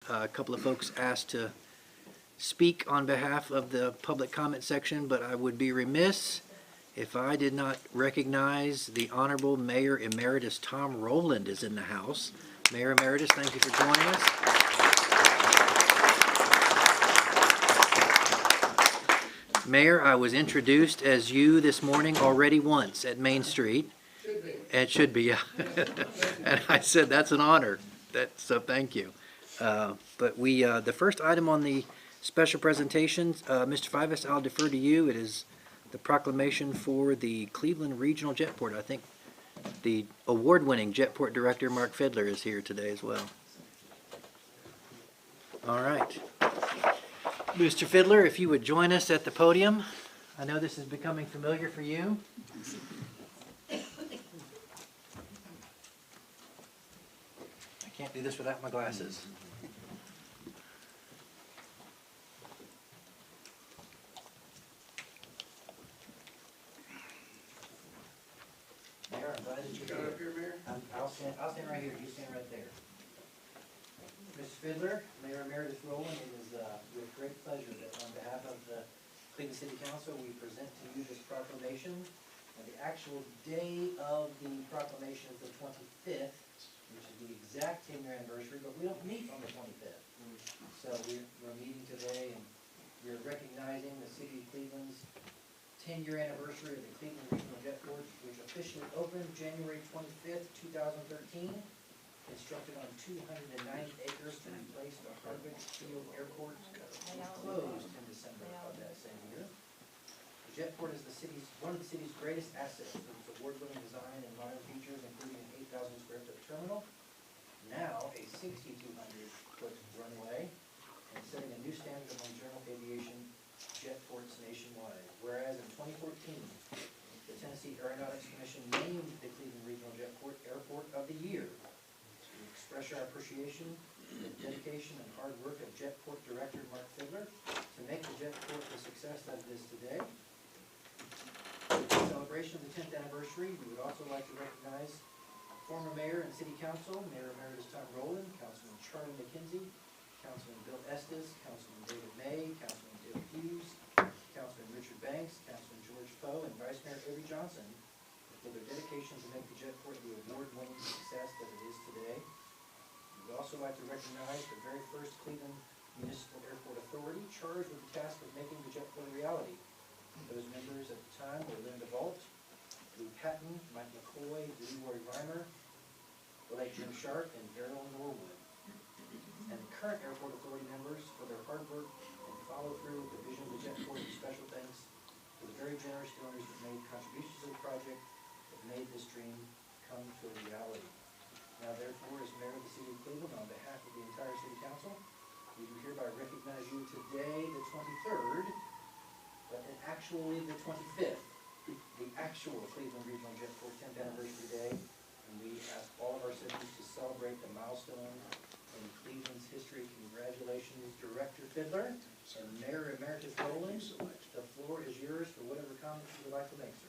A couple of folks asked to speak on behalf of the public comment section, but I would be remiss if I did not recognize the Honorable Mayor Emeritus Tom Rowland is in the house. Mayor Emeritus, thank you for joining us. Mayor, I was introduced as you this morning already once at Main Street. Should be. It should be, yeah. And I said, that's an honor. So thank you. But the first item on the special presentations, Mr. Fivas, I'll defer to you. It is the proclamation for the Cleveland Regional Jetport. I think the award-winning Jetport Director, Mark Fiedler, is here today as well. All right. Mr. Fiedler, if you would join us at the podium. I know this is becoming familiar for you. I can't do this without my glasses. Mayor, I'm glad that you're Got up here, Mayor? I'll stand right here. You stand right there. Mr. Fiedler, Mayor Emeritus Rowland, it is with great pleasure that on behalf of the Cleveland City Council, we present to you this proclamation. And the actual day of the proclamation is the 25th, which is the exact 10-year anniversary, but we don't meet on the 25th. So we're meeting today, and we're recognizing the City of Cleveland's 10-year anniversary of the Cleveland Regional Jetport, which officially opened January 25th, 2013. Constructed on 290 acres to replace the Harvick Field Airport, closed in December of that same year. The Jetport is one of the city's greatest assets with its award-winning design and modern features, including an 8,000 square foot terminal, now a 6,200 foot runway, and setting a new standard among general aviation jetports nationwide. Whereas in 2014, the Tennessee Aeronautics Commission named the Cleveland Regional Jetport Airport of the Year. Express our appreciation for the dedication and hard work of Jetport Director Mark Fiedler to make the Jetport the success that it is today. In celebration of the 10th anniversary, we would also like to recognize former Mayor and City Council, Mayor Emeritus Tom Rowland, Councilman Charlie McKenzie, Councilman Bill Estes, Councilman David May, Councilman David Hughes, Councilman Richard Banks, Councilman George Poe, and Vice Mayor Avery Johnson for their dedication to make the Jetport the award-winning success that it is today. We'd also like to recognize the very first Cleveland Municipal Airport Authority charged with the task of making the Jetport a reality. Those members at the time were Linda Bolt, Lou Patton, Mike McCoy, Leroy Reimer, the late Jim Sharp, and Darrell Norwood. And the current Airport Authority members for their hard work and follow-through with the vision of the Jetport, and special thanks to the very generous donors that made contributions to the project that made this dream come to a reality. Now therefore, as Mayor of the City of Cleveland, on behalf of the entire City Council, we do hereby recognize you today, the 23rd, but actually the 25th, the actual Cleveland Regional Jetport 10th Anniversary Day, and we ask all of our citizens to celebrate the milestone in Cleveland's history. Congratulations, Director Fiedler, and Mayor Emeritus Rowland. The floor is yours for whatever comments you would like to make, sir.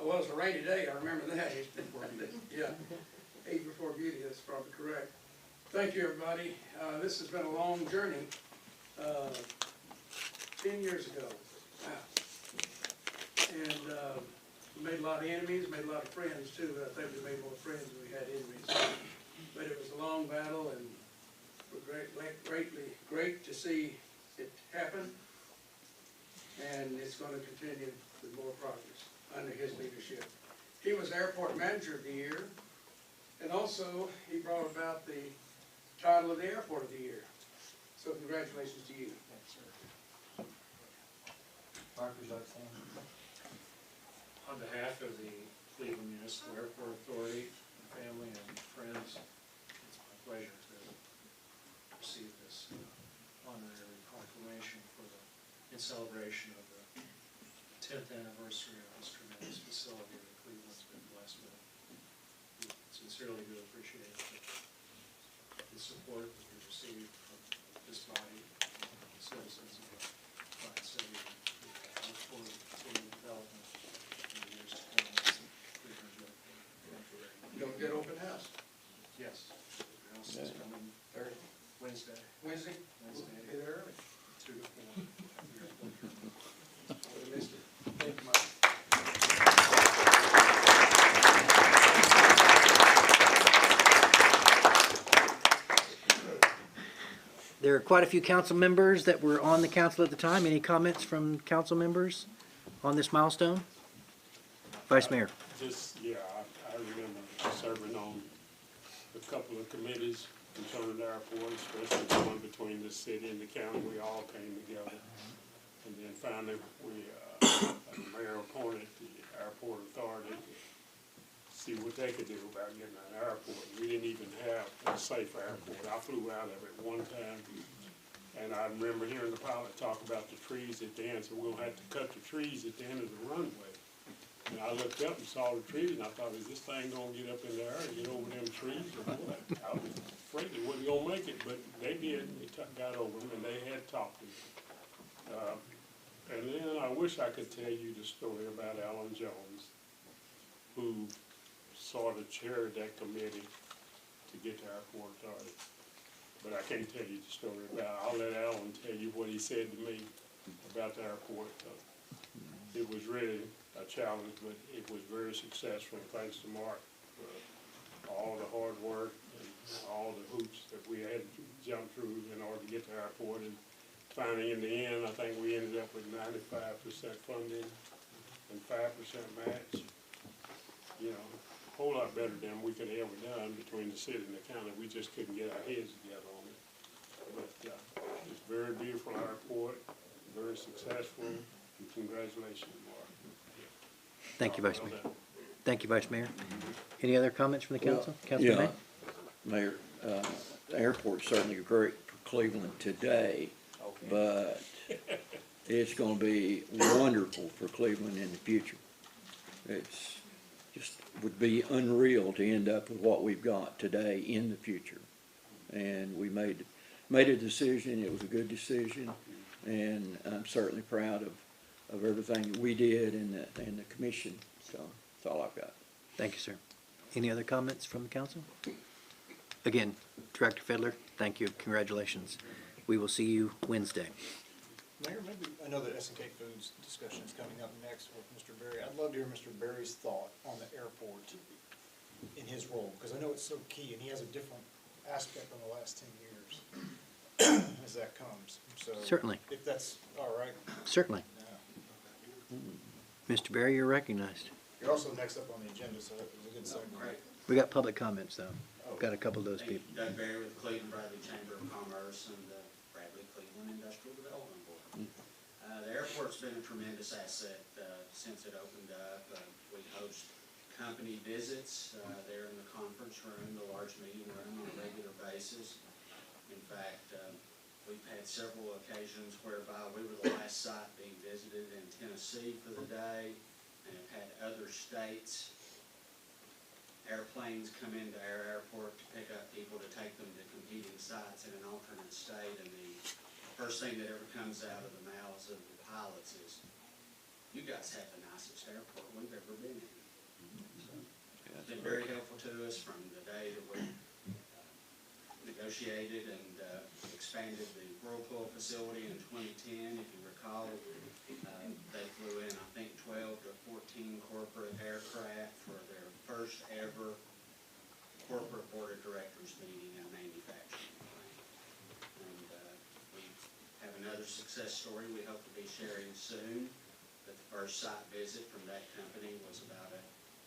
Well, it's a rainy day, I remember that. Yeah, age before beauty, that's probably correct. Thank you, everybody. This has been a long journey. 10 years ago. Wow. And we made a lot of enemies, made a lot of friends too, but I think we made more friends than we had enemies. But it was a long battle, and we're great to see it happen. And it's going to continue with more progress under his leadership. He was Airport Manager of the Year, and also he brought about the title of the Airport of the Year. So congratulations to you. Thanks, sir. Mark, would you like to say anything? On behalf of the Cleveland Municipal Airport Authority, family and friends, it's my pleasure to receive this honorary proclamation in celebration of the 10th anniversary of this tremendous facility that Cleveland's been blessed with. We sincerely do appreciate the support that we've received from this body, the citizens of the fine city, and look forward to continued development in the years to come. Don't get open house. Yes, the house is coming Very Wednesday. Wednesday? Wednesday. We'll be there early. 2 to 4. Would've missed it. Thank you, Mike. There are quite a few council members that were on the council at the time. Any comments from council members on this milestone? Vice Mayor. Just, yeah, I remember serving on a couple of committees concerning the airport, especially the one between the city and the county. We all came together. And then finally, the mayor appointed the airport authority to see what they could do about getting an airport. We didn't even have a safe airport. I flew out of it one time, and I remember hearing the pilot talk about the trees at the end, so we're gonna have to cut the trees at the end of the runway. And I looked up and saw the trees, and I thought, is this thing gonna get up in the air and get over them trees or what? I was afraid it wasn't gonna make it, but they did. They got over them, and they had talked to them. And then I wish I could tell you the story about Alan Jones, who sort of chaired that committee to get the airport authority. But I can't tell you the story about it. I'll let Alan tell you what he said to me about the airport. It was really a challenge, but it was very successful, thanks to Mark for all the hard work and all the hoops that we had to jump through in order to get to the airport. And finally, in the end, I think we ended up with 95% funding and 5% match. You know, a whole lot better than we could have ever done between the city and the county. We just couldn't get our heads together on it. But it's a very beautiful airport, very successful, and congratulations, Mark. Thank you, Vice Well Mayor. done. Thank you, Vice Mayor. Any other comments from the council? Councilman Yeah, May? Mayor, the airport's certainly great for Cleveland today, but it's gonna be wonderful for Cleveland in the future. It's just would be unreal to end up with what we've got today in the future. And we made a decision, it was a good decision, and I'm certainly proud of everything that we did and the commission, so that's all I've got. Thank you, sir. Any other comments from the council? Again, Director Fiddler, thank you, congratulations. We will see you Wednesday. Mayor, maybe, I know that S&K Foods discussion is coming up next with Mr. Berry. I'd love to hear Mr. Berry's thought on the airport in his role, because I know it's so key, and he has a different aspect on the last 10 years as that comes. So Certainly. if that's all right. Certainly. Yeah. Mr. Berry, you're recognized. You're also next up on the agenda, so that was a good segue. Great. We got public comments, though. Got a couple of those Thank you. people. Doug Barry with Cleveland Bradley Chamber of Commerce and the Bradley Cleveland Industrial Development Board. The airport's been a tremendous asset since it opened up. We host company visits there in the conference room, the large meeting room, on a regular basis. In fact, we've had several occasions whereby we were the last site being visited in Tennessee for the day, and have had other states airplanes come into our airport to pick up people to take them to competing sites in an alternate state, and the first thing that ever comes out of the mouths of the pilots is, "You guys have the nicest airport we've ever been in." So, it's been very helpful to us from the day that we negotiated and expanded the Whirlpool facility in 2010. If you recall, they flew in, I think, 12 to 14 corporate aircraft for their first ever corporate board of directors meeting in a manufacturing plant. And we have another success story we hope to be sharing soon. But the first site visit from that company was about a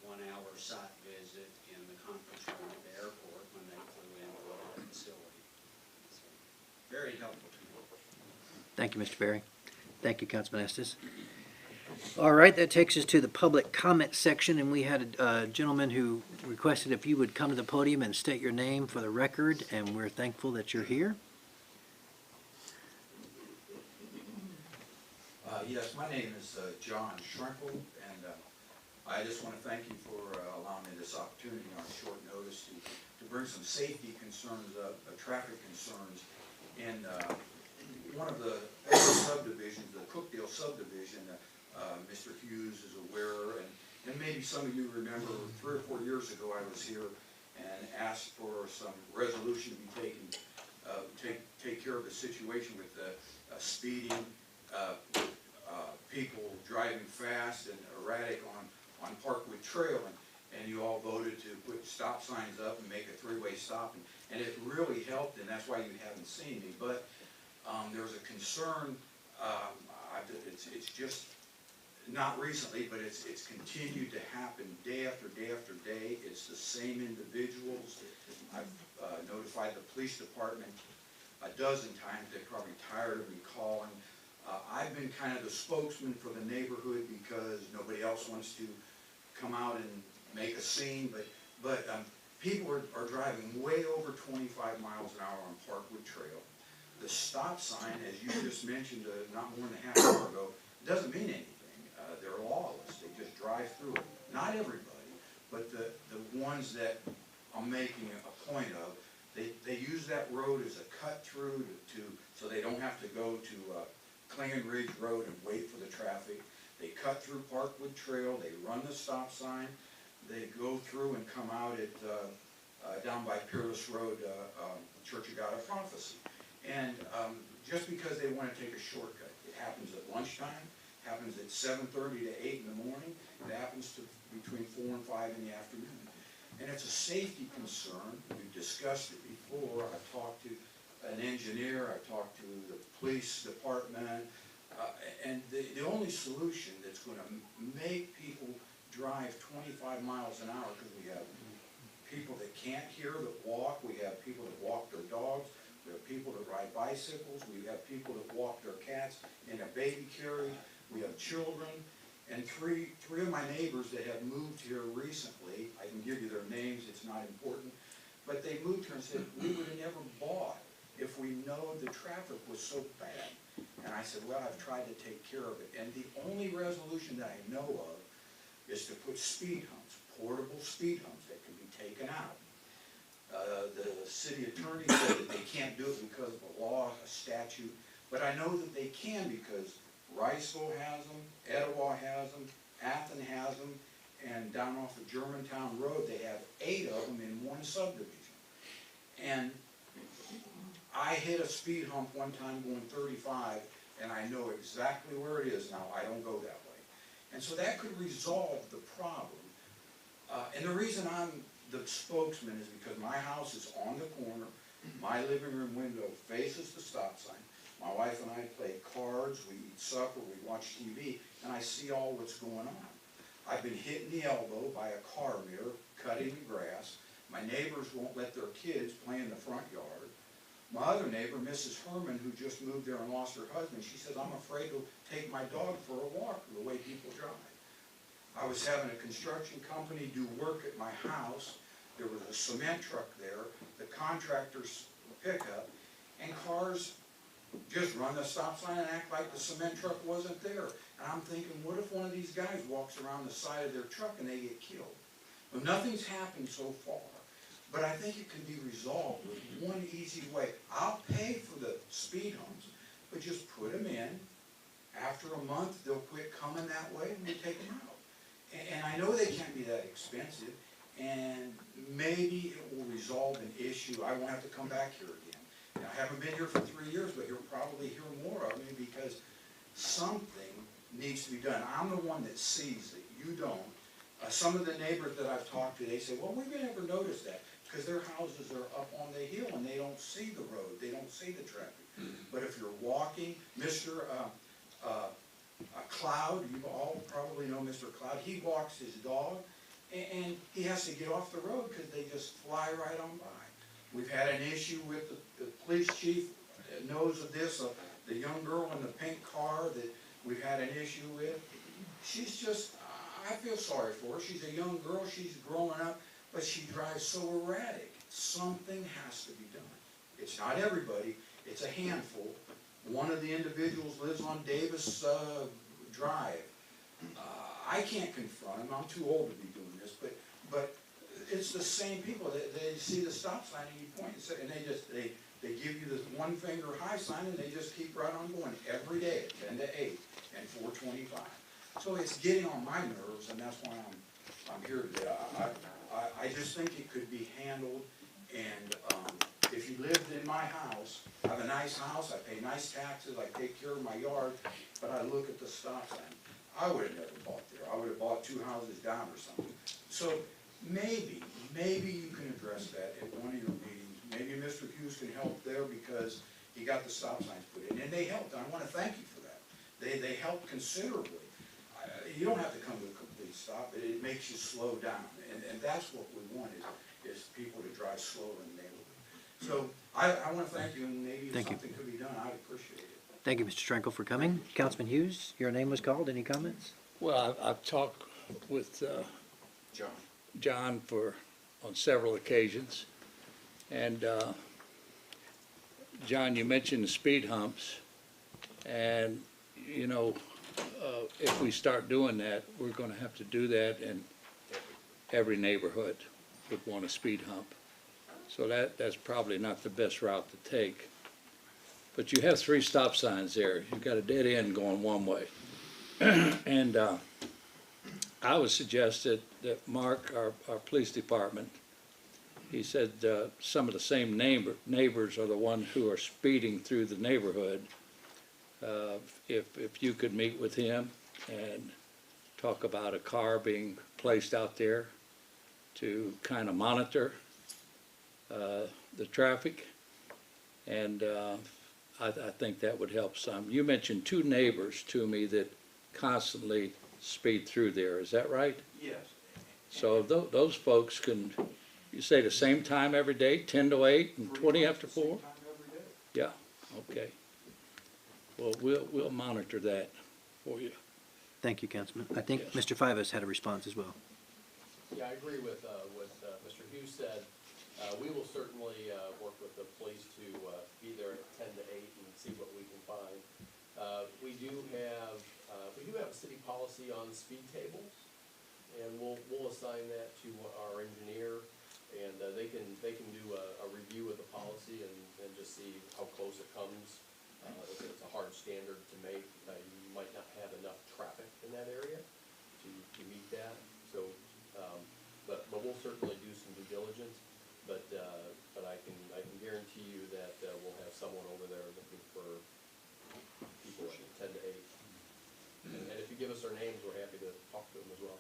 1-hour site visit in the conference room at the airport when they flew into our facility. So, very helpful to me. Thank you, Mr. Berry. Thank you, Councilman Estes. All right, that takes us to the public comment section, and we had a gentleman who requested if you would come to the podium and state your name for the record, and we're thankful that you're here. Yes, my name is John Shrinkle, and I just want to thank you for allowing me this opportunity on short notice to bring some safety concerns up, traffic concerns in one of the subdivisions, the Cookdale subdivision. Mr. Hughes is aware, and maybe some of you remember 3 or 4 years ago I was here and asked for some resolution to be taken, take care of a situation with speeding, people driving fast and erratic on Parkwood Trail, and you all voted to put stop signs up and make a three-way stop, and it really helped, and that's why you haven't seen me. But there's a concern, it's just, not recently, but it's continued to happen day after day after day. It's the same individuals. I've notified the police department a dozen times. They're probably tired of me calling. I've been kind of the spokesman for the neighborhood because nobody else wants to come out and make a scene, but people are driving way over 25 miles an hour on Parkwood Trail. The stop sign, as you just mentioned not more than a half hour ago, doesn't mean anything. They're lawless. They just drive through it. Not everybody, but the ones that I'm making a point of, they use that road as a cut through so they don't have to go to Klingon Ridge Road and wait for the traffic. They cut through Parkwood Trail. They run the stop sign. They go through and come out at down by Peerless Road, Church of God of Prophecy. And just because they want to take a shortcut, it happens at lunchtime. Happens at 7:30 to 8 in the morning. It happens to between 4 and 5 in the afternoon. And it's a safety concern. We've discussed it before. I've talked to an engineer. I've talked to the police department. And the only solution that's going to make people drive 25 miles an hour, because we have people that can't hear that walk. We have people that walk their dogs. We have people that ride bicycles. We have people that walk their cats in a baby carriage. We have children, and three of my neighbors that have moved here recently, I can give you their names, it's not important, but they moved here and said, we would have never bought if we know the traffic was so bad. And I said, well, I've tried to take care of it, and the only resolution that I know of is to put speed humps, portable speed humps that can be taken out. The city attorney said that they can't do it because of a law, a statute, but I know that they can because Riceville has them, Etowah has them, Athens has them, and down off of Germantown Road, they have 8 of them in one subdivision. And I hit a speed hump one time going 35, and I know exactly where it is now. I don't go that way. And so that could resolve the problem. And the reason I'm the spokesman is because my house is on the corner. My living room window faces the stop sign. My wife and I play cards, we eat supper, we watch TV, and I see all what's going on. I've been hit in the elbow by a car mirror, cutting the grass. My neighbors won't let their kids play in the front yard. My other neighbor, Mrs. Herman, who just moved there and lost her husband, she says, I'm afraid to take my dog for a walk the way people drive. I was having a construction company do work at my house. There was a cement truck there, the contractor's pickup, and cars just run the stop sign and act like the cement truck wasn't there. And I'm thinking, what if one of these guys walks around the side of their truck and they get killed? Well, nothing's happened so far, but I think it can be resolved with one easy way. I'll pay for the speed humps, but just put them in. After a month, they'll quit coming that way and we take them out. And I know they can't be that expensive, and maybe it will resolve an issue. I won't have to come back here again. And I haven't been here for 3 years, but you'll probably hear more of me because something needs to be done. I'm the one that sees it. You don't. Some of the neighbors that I've talked to, they say, well, we've never noticed that because their houses are up on the hill and they don't see the road. They don't see the traffic. But if you're walking, Mr. Cloud, you all probably know Mr. Cloud, he walks his dog and he has to get off the road because they just fly right on by. We've had an issue with the police chief knows of this, the young girl in the pink car that we've had an issue with. She's just, I feel sorry for her. She's a young girl, she's growing up, but she drives so erratic. Something has to be done. It's not everybody, it's a handful. One of the individuals lives on Davis Drive. I can't confront him, I'm too old to be doing this, but it's the same people. They see the stop sign and you point and say, and they give you this one finger high sign and they just keep right on going every day at 10 to 8 and 4:25. So it's getting on my nerves, and that's why I'm here today. I just think it could be handled, and if you lived in my house, I have a nice house, I pay nice taxes, I take care of my yard, but I look at the stop sign, I would have never bought there. I would have bought 2 houses down or something. So maybe you can address that at one of your meetings. Maybe Mr. Hughes can help there because he got the stop signs put in, and they helped. I want to thank you for that. They helped considerably. You don't have to come to a complete stop. It makes you slow down, and that's what we want is people to drive slower in the neighborhood. So I want to thank you, and maybe if Thank you. something could be done, I'd appreciate it. Thank you, Mr. Strankel, for coming. Councilman Hughes, your name was called. Any comments? Well, I've talked with John. John on several occasions. And, John, you mentioned the speed humps. And, you know, if we start doing that, we're gonna have to do that in every neighborhood would want a speed hump. So that's probably not the best route to take. But you have 3 stop signs there. You've got a dead end going one way. And I would suggest that Mark, our police department, he said some of the same neighbors are the ones who are speeding through the neighborhood. If you could meet with him and talk about a car being placed out there to kind of monitor the traffic, and I think that would help some. You mentioned 2 neighbors to me that constantly speed through there, is that right? Yes. So those folks can, you say the same time every day, 10 to 8 and 20 after 4? Same time every day. Yeah, okay. Well, we'll monitor that for you. Thank you, Councilman. I think Yes. Mr. Fivas had a response as well. Yeah, I agree with what Mr. Hughes said. We will certainly work with the police to be there at 10 to 8 and see what we can find. We do have a city policy on speed tables, and we'll assign that to our engineer, and they can do a review of the policy and just see how close it comes. If it's a hard standard to make, you might not have enough traffic in that area to meet that. So, but we'll certainly do some due diligence. But I can guarantee you that we'll have someone over there looking for people at 10 to 8. And if you give us their names, we're happy to talk to them as well.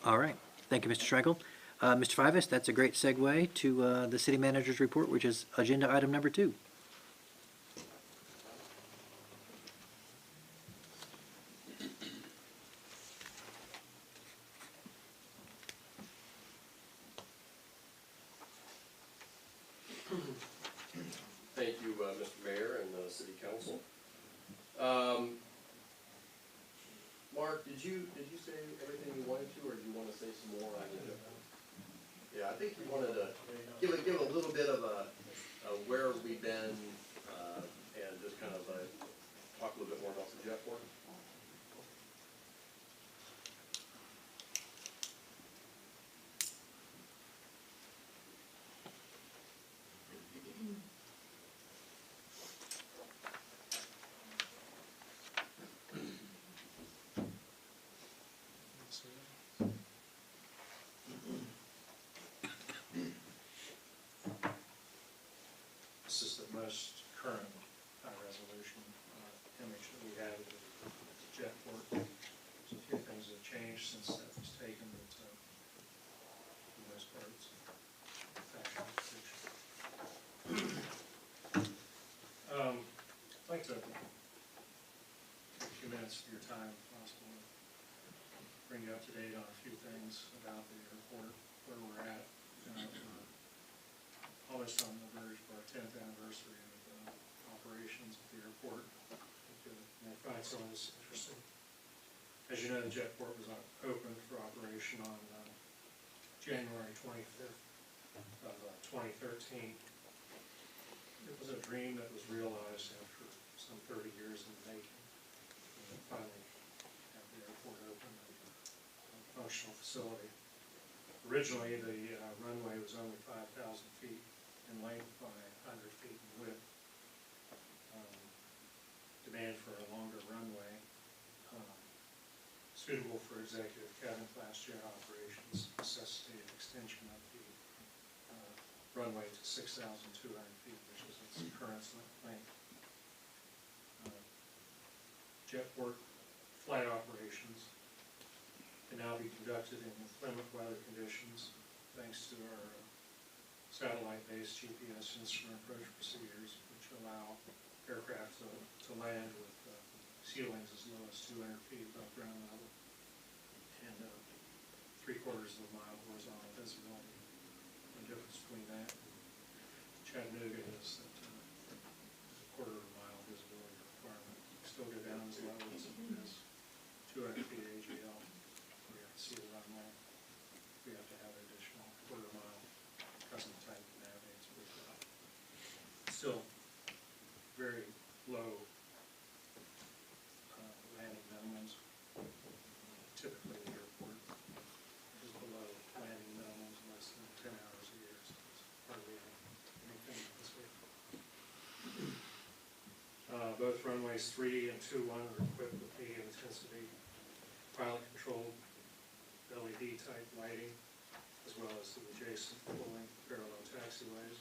All right. Thank you, Mr. Strankel. Mr. Fivas, that's a great segue to the city manager's report, which is agenda item number 2. Thank you, Mr. Mayor and the City Council. Mark, did you say everything you wanted to, or do you want to say some more? Yeah, I think you wanted to give a little bit of where we've been, and just kind of talk a little bit more about the jet work. This is the most current high-resolution image that we have of the jet port. So a few things have changed since that was taken, but for the most part, it's a factual picture. I'd like to take a few minutes of your time, if possible, to bring you up to date on a few things about the airport, where we're at. We're almost on the verge of our 10th anniversary of operations at the airport. I think you may find some of this interesting. As you know, the jetport was opened for operation on January 25th of 2013. It was a dream that was realized after some 30 years in the making. And finally have the airport open and a functional facility. Originally, the runway was only 5,000 feet in length by 100 feet in width. Demand for a longer runway, suitable for executive cabin class jet operations, necessitated extension of the runway to 6,200 feet, which is its current length. Jetport flight operations can now be conducted in inclement weather conditions thanks to our satellite-based GPS instrument approach procedures, which allow aircraft to land with ceilings as low as 200 feet above ground level and 3/4 of a mile horizontal visibility. The difference between that and Chattanooga is that there's a 1/4 of a mile visibility requirement. Still go down as low as 200 feet AGL. We have to see the runway. We have to have an additional 1/4 mile because of the type of navigates we've got. Still very low landing minimums. Typically the airport is below landing minimums less than 10 hours a year, so it's hardly anything this way. Both runways 3 and 2-1 are equipped with medium intensity pilot controlled LED type lighting, as well as the adjacent full-length parallel taxiways.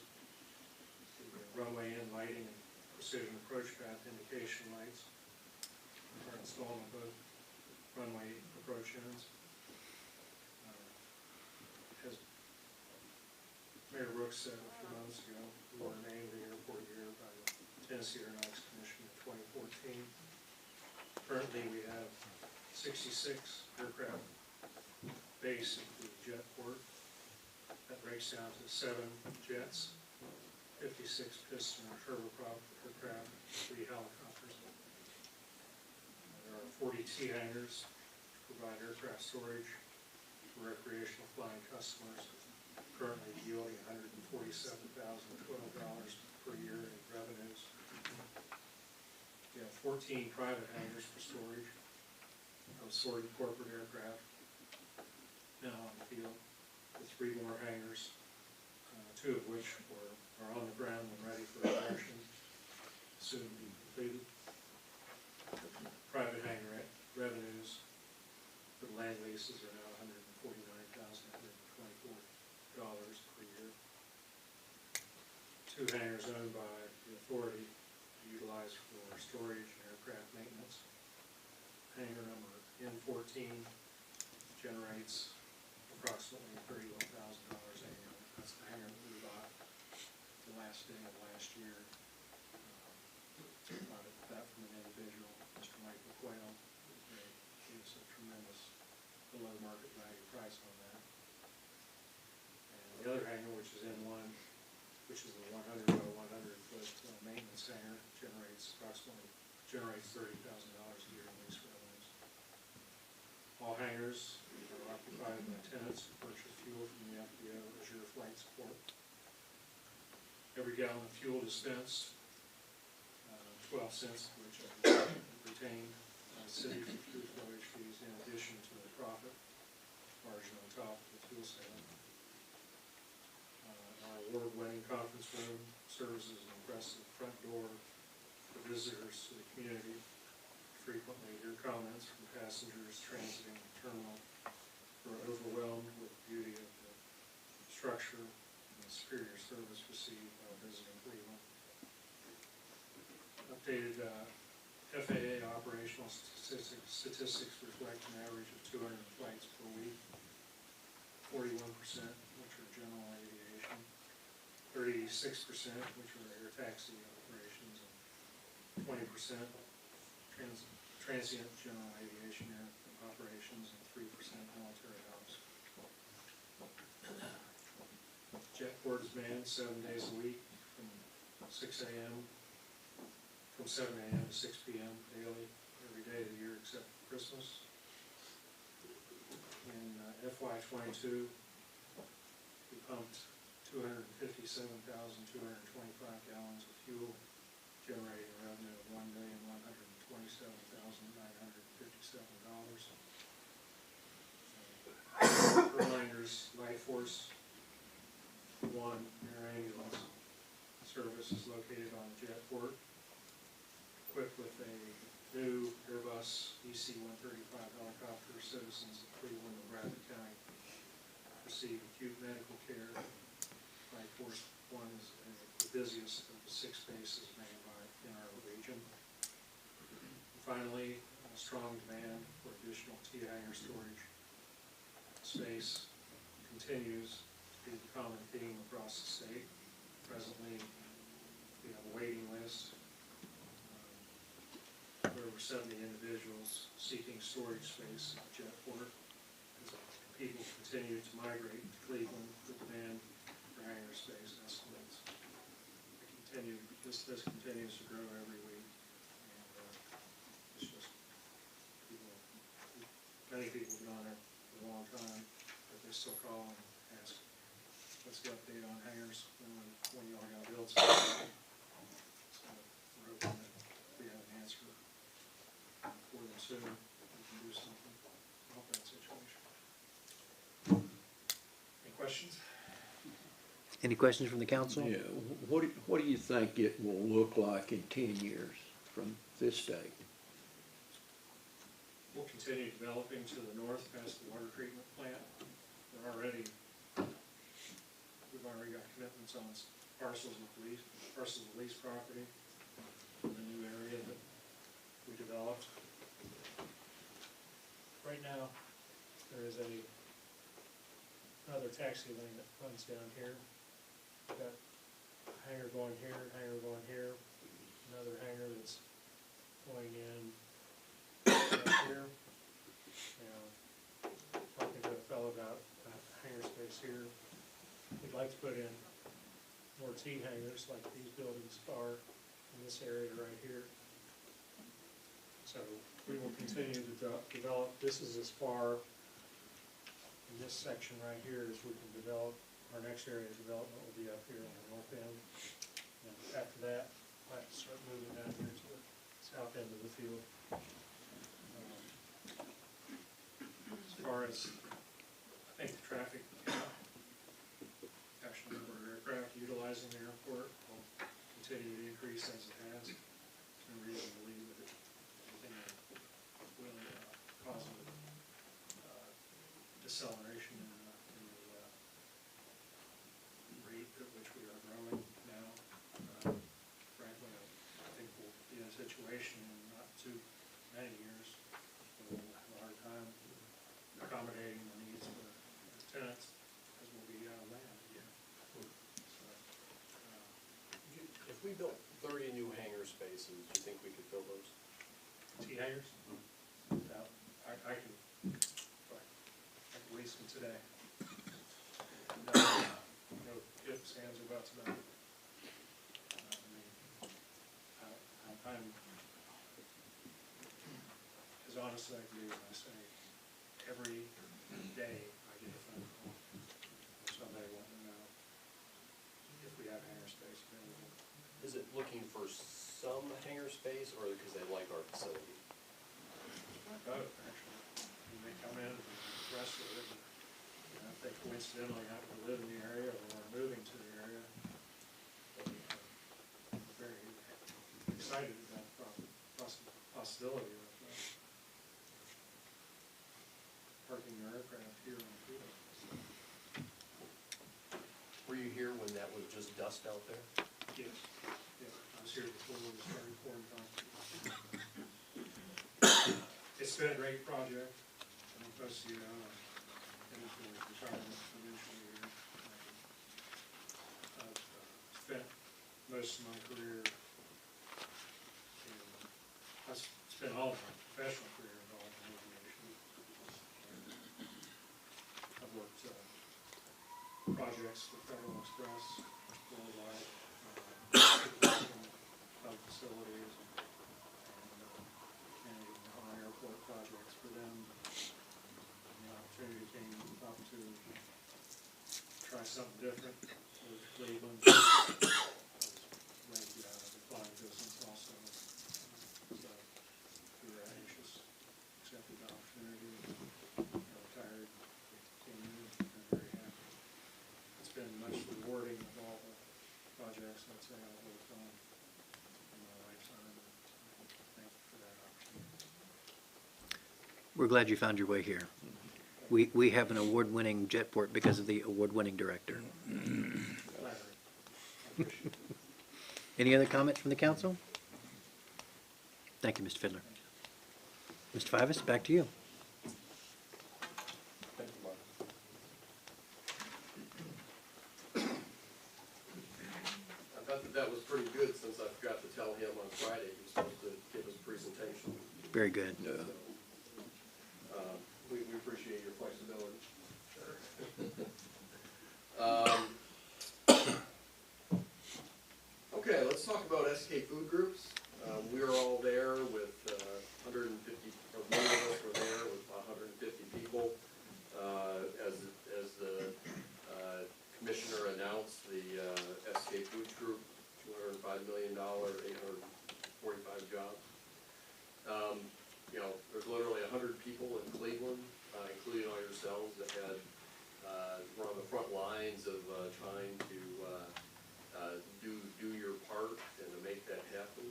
The runway in lighting and precision approach path indication lights are installed on both runway approach ends. As Mayor Brooks said a few months ago, we were named the airport year by the Tennessee Aeronautics Commission in 2014. Currently, we have 66 aircraft based at the jetport. That breaks down to 7 jets, 56 piston or turboprop aircraft, 3 helicopters. There are 40 T hangars to provide aircraft storage for recreational flying customers, currently yielding $147,012 per year in revenues. We have 14 private hangars for storage of sorted corporate aircraft now on the field, with 3 more hangars, 2 of which are on the ground and ready for erection, soon to be completed. Private hangar revenues for land leases are now $149,124 per year. 2 hangars owned by the authority utilized for storage and aircraft maintenance. Hangar number N14 generates approximately $31,000 annually. That's the hangar that we bought the last day of last year. Bought that from an individual, Mr. Michael Quayle. They gave us a tremendous below market value price on that. And the other hangar, which is N1, which is the 100 by 100 foot maintenance hangar, generates $30,000 a year in lease revenues. All hangars are occupied by tenants who purchase fuel from the FBO Azure Flight Support. Every gallon of fuel dispensed, 12 cents, which are retained by the city for fuel storage fees, in addition to the profit margin on top of the fuel sale. Our award-winning conference room serves as an impressive front door for visitors to the community. Frequently hear comments from passengers transiting the terminal who are overwhelmed with the beauty of the structure and the superior service received while visiting Cleveland. Updated FAA operational statistics reflect an average of 200 flights per week, 41% which are general aviation, 36% which are air taxi operations, and 20% transient general aviation air operations, and 3% military ops. Jetport is manned 7 days a week from 7 a.m. to 6 p.m. daily, every day of the year except for Christmas. In FY22, we pumped 257,225 gallons of fuel, generating a revenue of $1,127,957. Erlanger's Life Force 1 air ambulance service is located on the jetport, equipped with a new Airbus DC-135 helicopter. Citizens of Cleveland and Bradley County receive acute medical care Air Force One is the busiest of the 6 bases manned by in our region. And finally, a strong demand for additional T-hangar storage space continues to be the common theme across the state. Presently, we have a waiting list where over 70 individuals seeking storage space at Jetport. As people continue to migrate to Cleveland, the demand for hangar space escalates. This continues to grow every week, and it's just many people have been on there for a long time, but they still call and ask, what's the update on hangars, when y'all got built? So we're hoping that we have an answer for them soon, we can do something to help that situation. Any questions? Any questions from the council? Yeah, what do you think it will look like in 10 years from this date? We'll continue developing to the north past the water treatment plant. We've already got commitments on parcels of lease property in the new area that we developed. Right now, there is another taxi lane that runs down here. We've got a hangar going here, another hangar that's going in right here. Now, talking to a fellow about hangar space here, we'd like to put in more T-hangars like these buildings are in this area right here. So we will continue to develop. This is as far in this section right here as we can develop. Our next area of development will be up here on the north end. And after that, we'll have to start moving down here to the south end of the field. As far as, I think the traffic count, actual number of aircraft utilizing the airport will continue to increase as it has. There's no reason to believe that anything will cause a deceleration in the rate at which we are growing now. Frankly, I think we'll be in a situation in not too many years where we'll have a hard time accommodating the needs of the tenants, because we'll be out of land again. So, If we built 30 new hangar spaces, do you think we could fill those? T-hangars? I can lease them today. No ifs, ands, or buts about it. I'm as honest as I can be when I say every day I get a phone call from somebody wanting to know if we have hangar space available. Is it looking for some hangar space, or because they like our facility? Both, actually. And they come in and the rest of it, and if they coincidentally happen to live in the area or are moving to the area, they're very excited about the possibility of parking their aircraft here on the field. Were you here when that was just dust out there? Yes, yeah, I was here before we started pouring concrete. It's been a great project. I'm supposed to, headed for retirement eventually here. I've spent most of my career I've spent all of my professional career involved in aviation. I've worked projects for Federal Express worldwide, hub facilities, and on-airport projects for them. And the opportunity came to try something different with Cleveland. I was ready to get out of the flying business also. So we were anxious, accepted the opportunity, got retired, came in, and very happy. It's been much rewarding of all the projects I'd say I've worked on in my lifetime. And thank you for that opportunity. We're glad you found your way here. We have an award-winning Jetport because of the award-winning director. Glad appreciate it. Any other comments from the council? Thank you, Mr. Fiddler. Mr. Fivas, back to you. Thank you, Mark. I thought that was pretty good, since I forgot to tell him on Friday he was supposed to give his presentation. Very good. So, we appreciate your flexibility. Okay, let's talk about SK Food Groups. We were all there with 150, or many of us were there with 150 people. As the commissioner announced, the SK Foods Group, $205 million, 845 jobs. You know, there's literally 100 people in Cleveland, including all yourselves, that had, were on the front lines of trying to do your part and to make that happen.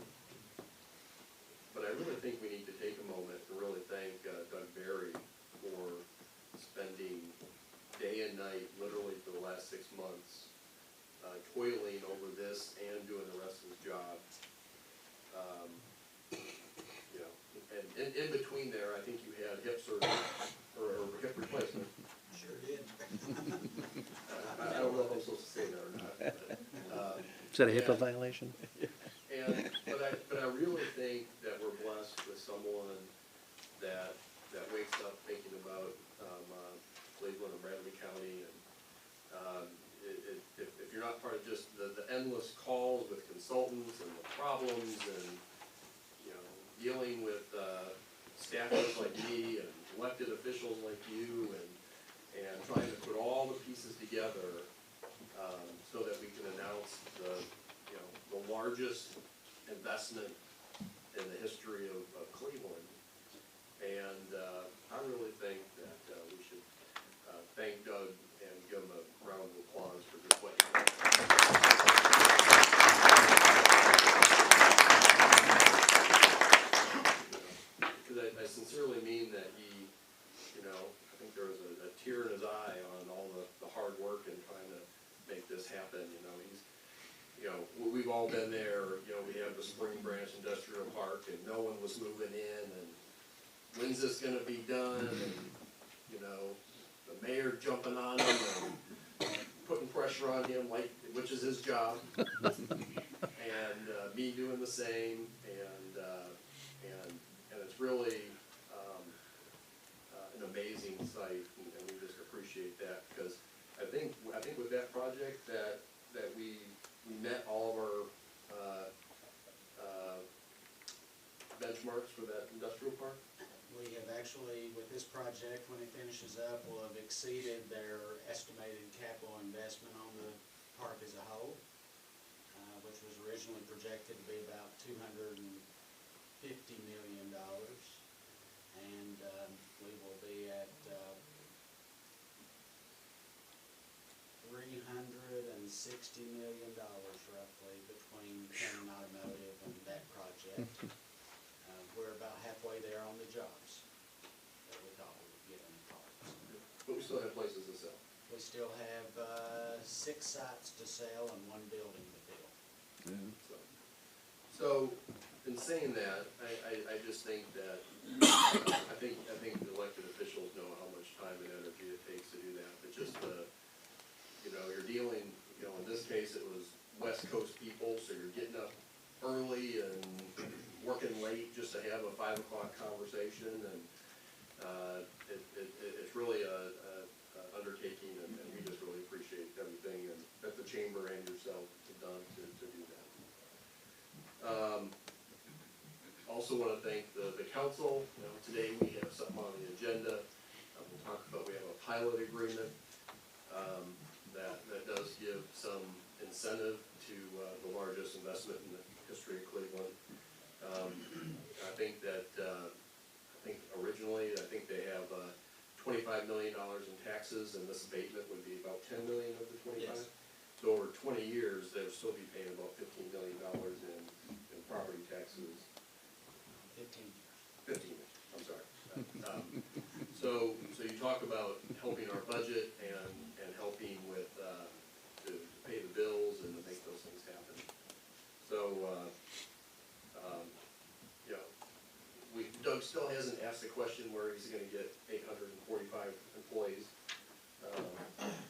But I really think we need to take a moment to really thank Doug Berry for spending day and night, literally for the last 6 months, toiling over this and doing the rest of his job. You know, and in between there, I think you had hip surgery, or hip replacement. Sure did. I don't know if I'm supposed to say that or not, but, Is that a HIPAA violation? but I really think that we're blessed with someone that wakes up thinking about Cleveland and Bradley County, and if you're not part of just the endless calls with consultants and the problems, and you know, dealing with staffers like me and elected officials like you, and trying to put all the pieces together so that we can announce the largest investment in the history of Cleveland. And I really think that we should thank Doug and give him a round of applause for just what he did. Because I sincerely mean that he, you know, I think there was a tear in his eye on all the hard work and trying to make this happen. You know, we've all been there. You know, we have the Spring Branch Industrial Park, and no one was moving in, and when's this gonna be done? And, you know, the mayor jumping on him and putting pressure on him, like, which is his job. And me doing the same, and it's really an amazing sight, and we just appreciate that, because I think with that project that we met all of our benchmarks for that industrial park. We have actually, with this project, when it finishes up, will have exceeded their estimated capital investment on the park as a whole, which was originally projected to be about $250 million. And we will be at $360 million roughly between Cannon Automotive and that project. We're about halfway there on the jobs that we thought we would get in the parks. But we still have places to sell. We still have 6 sites to sell and 1 building to build. So in saying that, I just think that, I think the elected officials know how much time and energy it takes to do that, but just you know, you're dealing, you know, in this case, it was West Coast people, so you're getting up early and working late just to have a 5 o'clock conversation, and it's really a undertaking, and we just really appreciate everything and that the chamber and yourself have done to do that. Also want to thank the council. You know, today we have something on the agenda. We'll talk about, we have a pilot agreement that does give some incentive to the largest investment in the history of Cleveland. I think that, originally, they have $25 million in taxes, and this abatement would be about $10 million of the 25. Yes. So over 20 years, they'll still be paying about $15 million in property taxes. 15 years. 15 years, I'm sorry. So you talk about helping our budget and helping with, to pay the bills and to make those things you know, Doug still hasn't asked the question where he's gonna get 845 employees.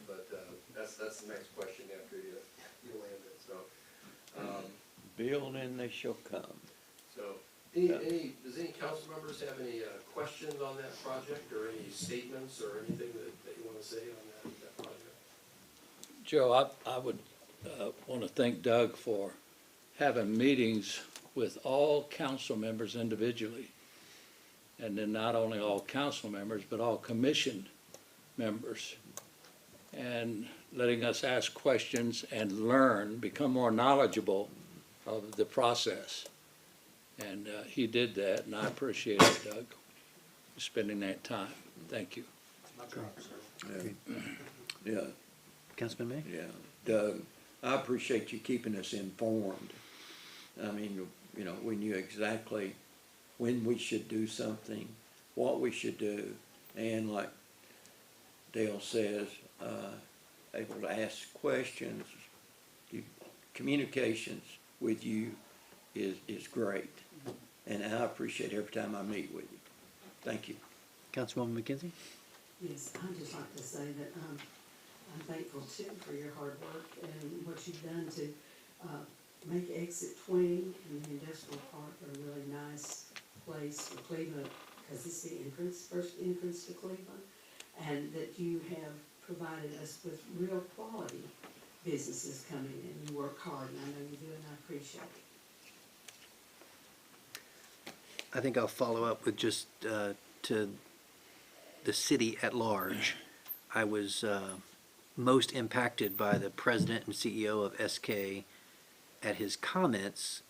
But that's the next question after you land it, so. Build and they shall come. So, does any council members have any questions on that project, or any statements, or anything that you wanna say on that project? Joe, I would want to thank Doug for having meetings with all council members individually. And then not only all council members, but all commission members. And letting us ask questions and learn, become more knowledgeable of the process. And he did that, and I appreciate it, Doug, spending that time. Thank you. Yeah, Councilman May? yeah. Doug, I appreciate you keeping us informed. I mean, you know, we knew exactly when we should do something, what we should do, and like Dale says, able to ask questions. Communications with you is great, and I appreciate every time I meet with you. Thank you. Councilwoman McKenzie? Yes, I'd just like to say that I'm thankful too for your hard work and what you've done to make Exit 20 and the industrial park a really nice place for Cleveland, because it's the first entrance to Cleveland, and that you have provided us with real quality businesses coming in. You work hard, and I know you do, and I appreciate it. I think I'll follow up with just to the city at large. I was most impacted by the president and CEO of SK at his comments.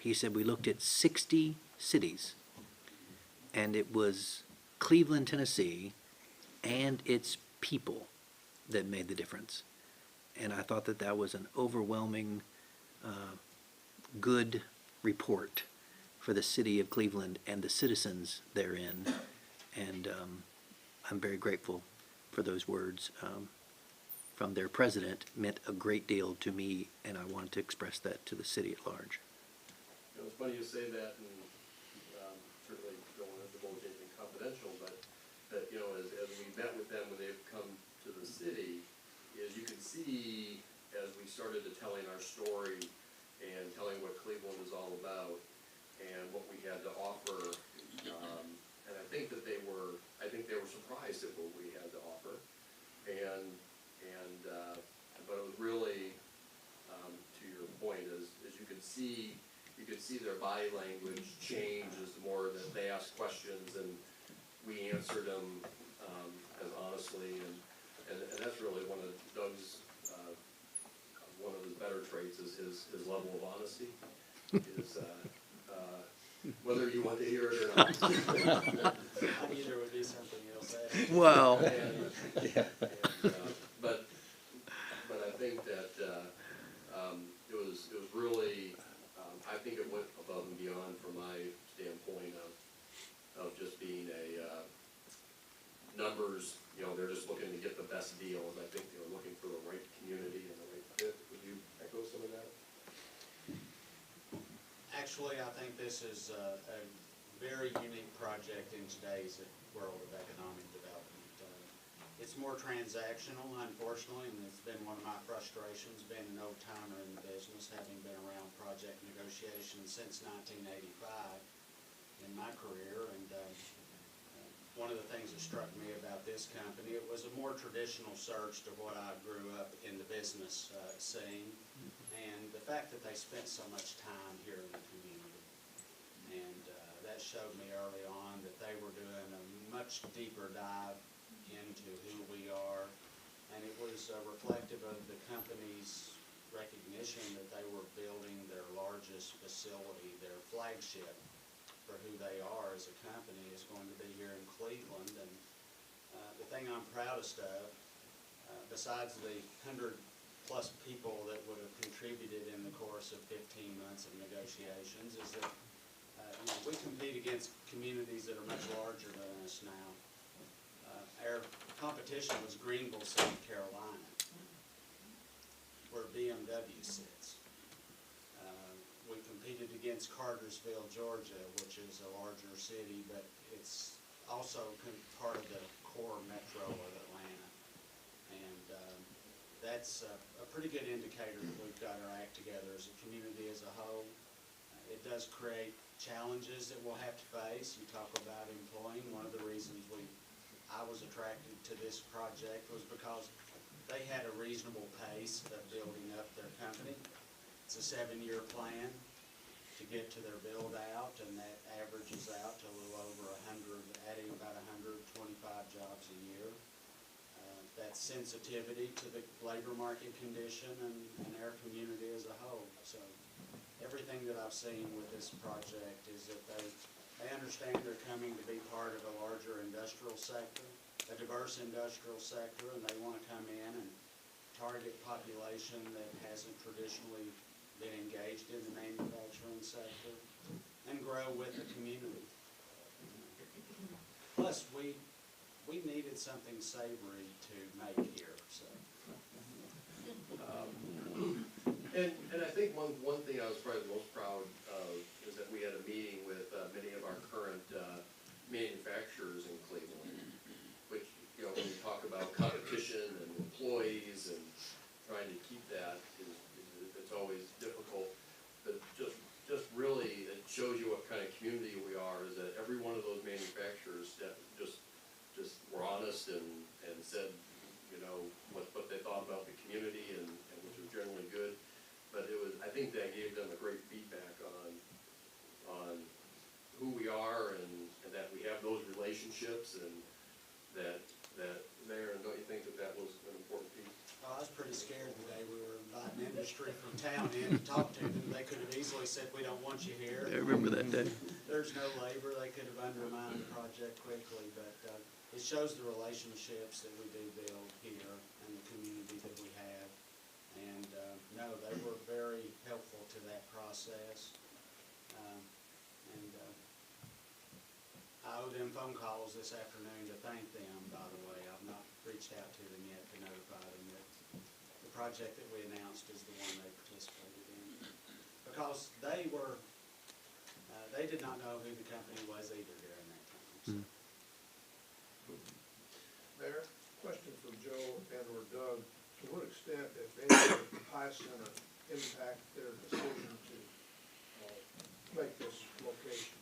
He said we looked at 60 cities, and it was Cleveland, Tennessee, and its people that made the difference. And I thought that was an overwhelming, good report for the city of Cleveland and the citizens therein. And I'm very grateful for those words from their president. Meant a great deal to me, and I wanted to express that to the city at large. You know, it's funny you say that, and certainly don't want to divulge anything confidential, but you know, as we met with them when they've come to the city, is you can see as we started to telling our story and telling what Cleveland is all about and what we had to offer, and I think they were surprised at what we had to offer, but it was really, to your point, as you could see their body language change as the more that they asked questions and we answered them as honestly, and that's really one of Doug's one of his better traits is his level of honesty. Is whether you want to hear it or not. I knew there would be something else added. Well, But I think that it was really, I think it went above and beyond from my standpoint of just being a numbers. You know, they're just looking to get the best deals. I think they were looking for the right community and the right fit. Would you echo some of that? Actually, I think this is a very unique project in today's world of economic development. It's more transactional, unfortunately, and it's been one of my frustrations, being an old-timer in the business, having been around project negotiations since 1985 in my career. And one of the things that struck me about this company, it was a more traditional search to what I grew up in the business scene, and the fact that they spent so much time here in the community. And that showed me early on that they were doing a much deeper dive into who we are, and it was reflective of the company's recognition that they were building their largest facility, their flagship for who they are as a company is going to be here in Cleveland. And the thing I'm proudest of, besides the 100+ people that would have contributed in the course of 15 months of negotiations, is that we compete against communities that are much larger than us now. Our competition was Greenville, South Carolina, where BMW sits. We it's Cartersville, Georgia, which is a larger city, but it's also part of the core metro of Atlanta. And that's a pretty good indicator that we've got our act together as a community as a whole. It does create challenges that we'll have to face. You talk about employing. One of the reasons I was attracted to this project was because they had a reasonable pace of building up their company. It's a 7-year plan to get to their build out, and that averages out to a little over 100, adding about 125 jobs a year. That's sensitivity to the labor market condition and our community as a whole. So everything that I've seen with this project is that they understand they're coming to be part of a larger industrial sector, a diverse industrial sector, and they want to come in and target population that hasn't traditionally been engaged in the manufacturing sector and grow with the community. Plus, we needed something savory to make here, so. And I think one thing I was probably the most proud of is that we had a meeting with many of our current manufacturers in Cleveland, which, you know, when you talk about competition and employees and trying to keep that, it's always difficult. But just really, it shows you what kind of community we are, is that every one of those manufacturers that just were honest and said, you know, what they thought about the community and which was generally good. But I think that gave them a great feedback on who we are and that we have those relationships and that there, and don't you think that was an important piece? Oh, I was pretty scared the day we were inviting industry from town in to talk to them. They could have easily said, we don't want you here. I remember that day. There's no labor. They could have undermined the project quickly, but it shows the relationships that we do build here and the community that we have. And no, they were very helpful to that process. I owe them phone calls this afternoon to thank them, by the way. I've not reached out to them yet to notify them that the project that we announced is the one they participated in. Because they did not know who the company was either during that time. So. Mayor, question for Joe and or Doug. To what extent, if any, did the Pi Center impact their decision to make this location?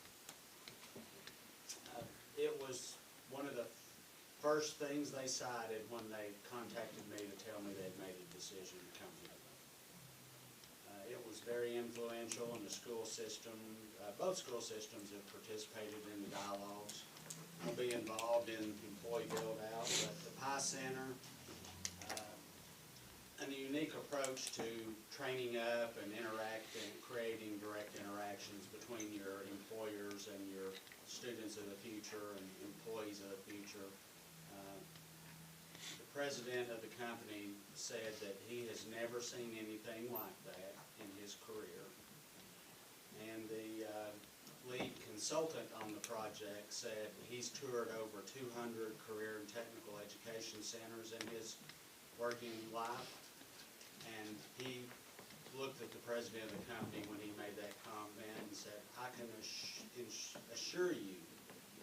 It was one of the first things they cited when they contacted me to tell me they'd made a decision to come here. It was very influential in the school system. Both school systems have participated in the dialogues. I'll be involved in employee build-out, but the Pi Center, and a unique approach to training up and interacting, creating direct interactions between your employers and your students of the future and employees of the future. The president of the company said that he has never seen anything like that in his career. And the lead consultant on the project said he's toured over 200 career and technical education centers in his working life. And he looked at the president of the company when he made that comment and said, I can assure you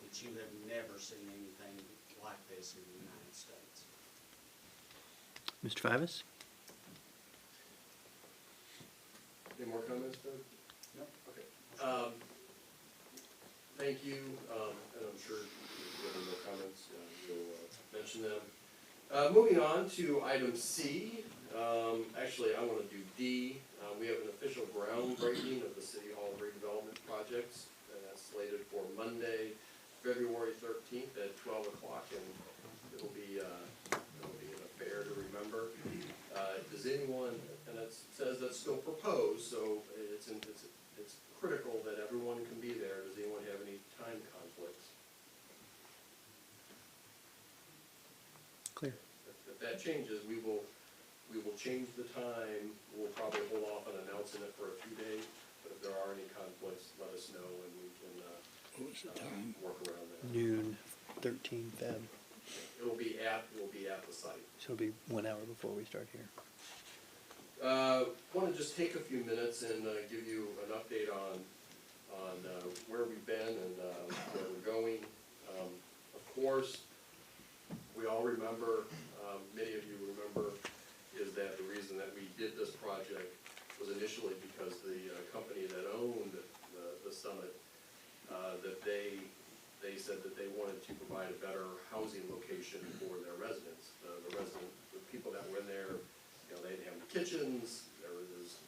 that you have never seen anything like this in the United States. Mr. Fivas? Any more comments, Doug? No. Okay. Thank you, and I'm sure if you have any more comments, you'll mention them. Moving on to item C. Actually, I want to do D. We have an official groundbreaking of the City Hall redevelopment projects, and that's slated for Monday, February 13th at 12 o'clock, and it'll be an affair to remember. Does anyone, and it says that's still proposed, so it's critical that everyone can be there. Does anyone have any time conflicts? Clear. If that changes, we will change the time. We'll probably hold off on announcing it for a few days, but if there are any conflicts, let us know and we can work around that. Noon, 13 Feb. It'll be at the site. So it'll be 1 hour before we start here. Want to just take a few minutes and give you an update on on where we've been and where we're going. Of course, we all remember, many of you remember, is that the reason that we did this project was initially because the company that owned the summit, that they said that they wanted to provide a better housing location for their residents. The people that were in there, you know, they didn't have kitchens, it was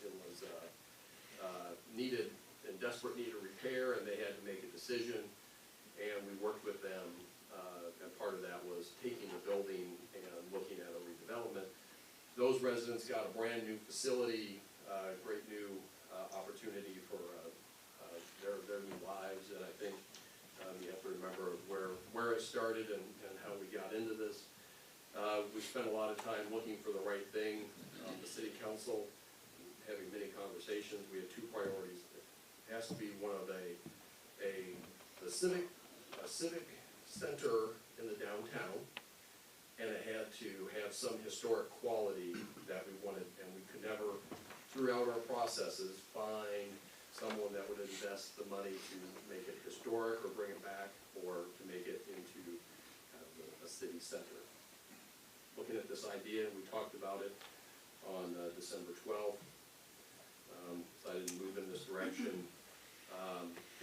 needed, in desperate need of repair, and they had to make a decision, and we worked with them, and part of that was taking the building and looking at a redevelopment. Those residents got a brand new facility, great new opportunity for their new lives, and I think you have to remember where it started and how we got into this. We spent a lot of time looking for the right thing. The city council, having many conversations, we had two priorities. It has to be one of a civic center in the downtown, and it had to have some historic quality that we wanted, and we could never, throughout our processes, find someone that would invest the money to make it historic or bring it back, or to make it into kind of a city center. Looking at this idea, we talked about it on December 12th, decided to move in this direction,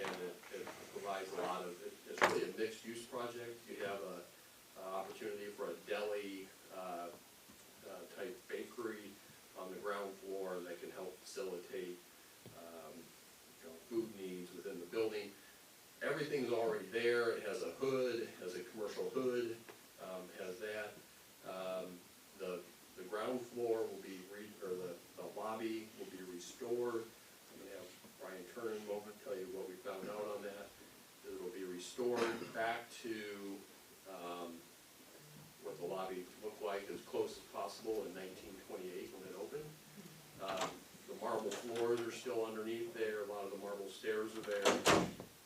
and it provides a lot of, it's really a mixed-use project. You have a opportunity for a deli type bakery on the ground floor that can help facilitate food needs within the building. Everything's already there. It has a hood, has a commercial hood, has that. The ground floor will be, the lobby will be restored. I'm gonna have Brian Turner in a moment tell you what we found out on that. It will be restored back to what the lobby looked like as close as possible in 1928 when it opened. The marble floors are still underneath there, a lot of the marble stairs are there,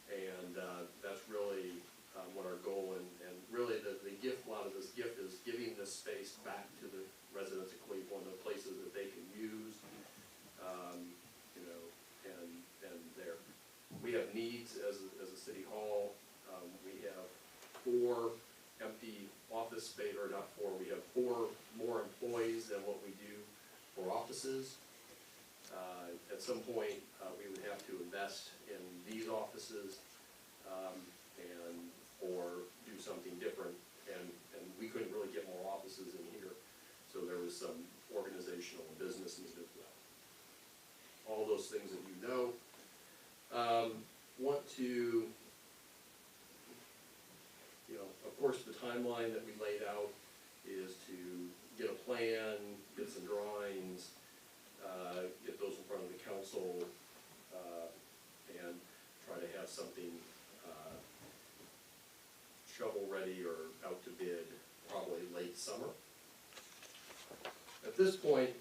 and that's really what our goal, and really the gift, a lot of this gift is giving this space back to the residents of Cleveland, the places that they can use, you know, and there. We have needs as a city hall. We have 4 empty office space, or not 4, we have 4 more employees than what we do for offices. At some point, we would have to invest in these offices, or do something different, and we couldn't really get more offices in here, so there was some organizational and business need as well. All those things that you know. Want to, you know, of course, the timeline that we laid out is to get a plan, get some drawings, get those in front of the council, and try to have something shovel-ready or out to bid probably late summer. At this point,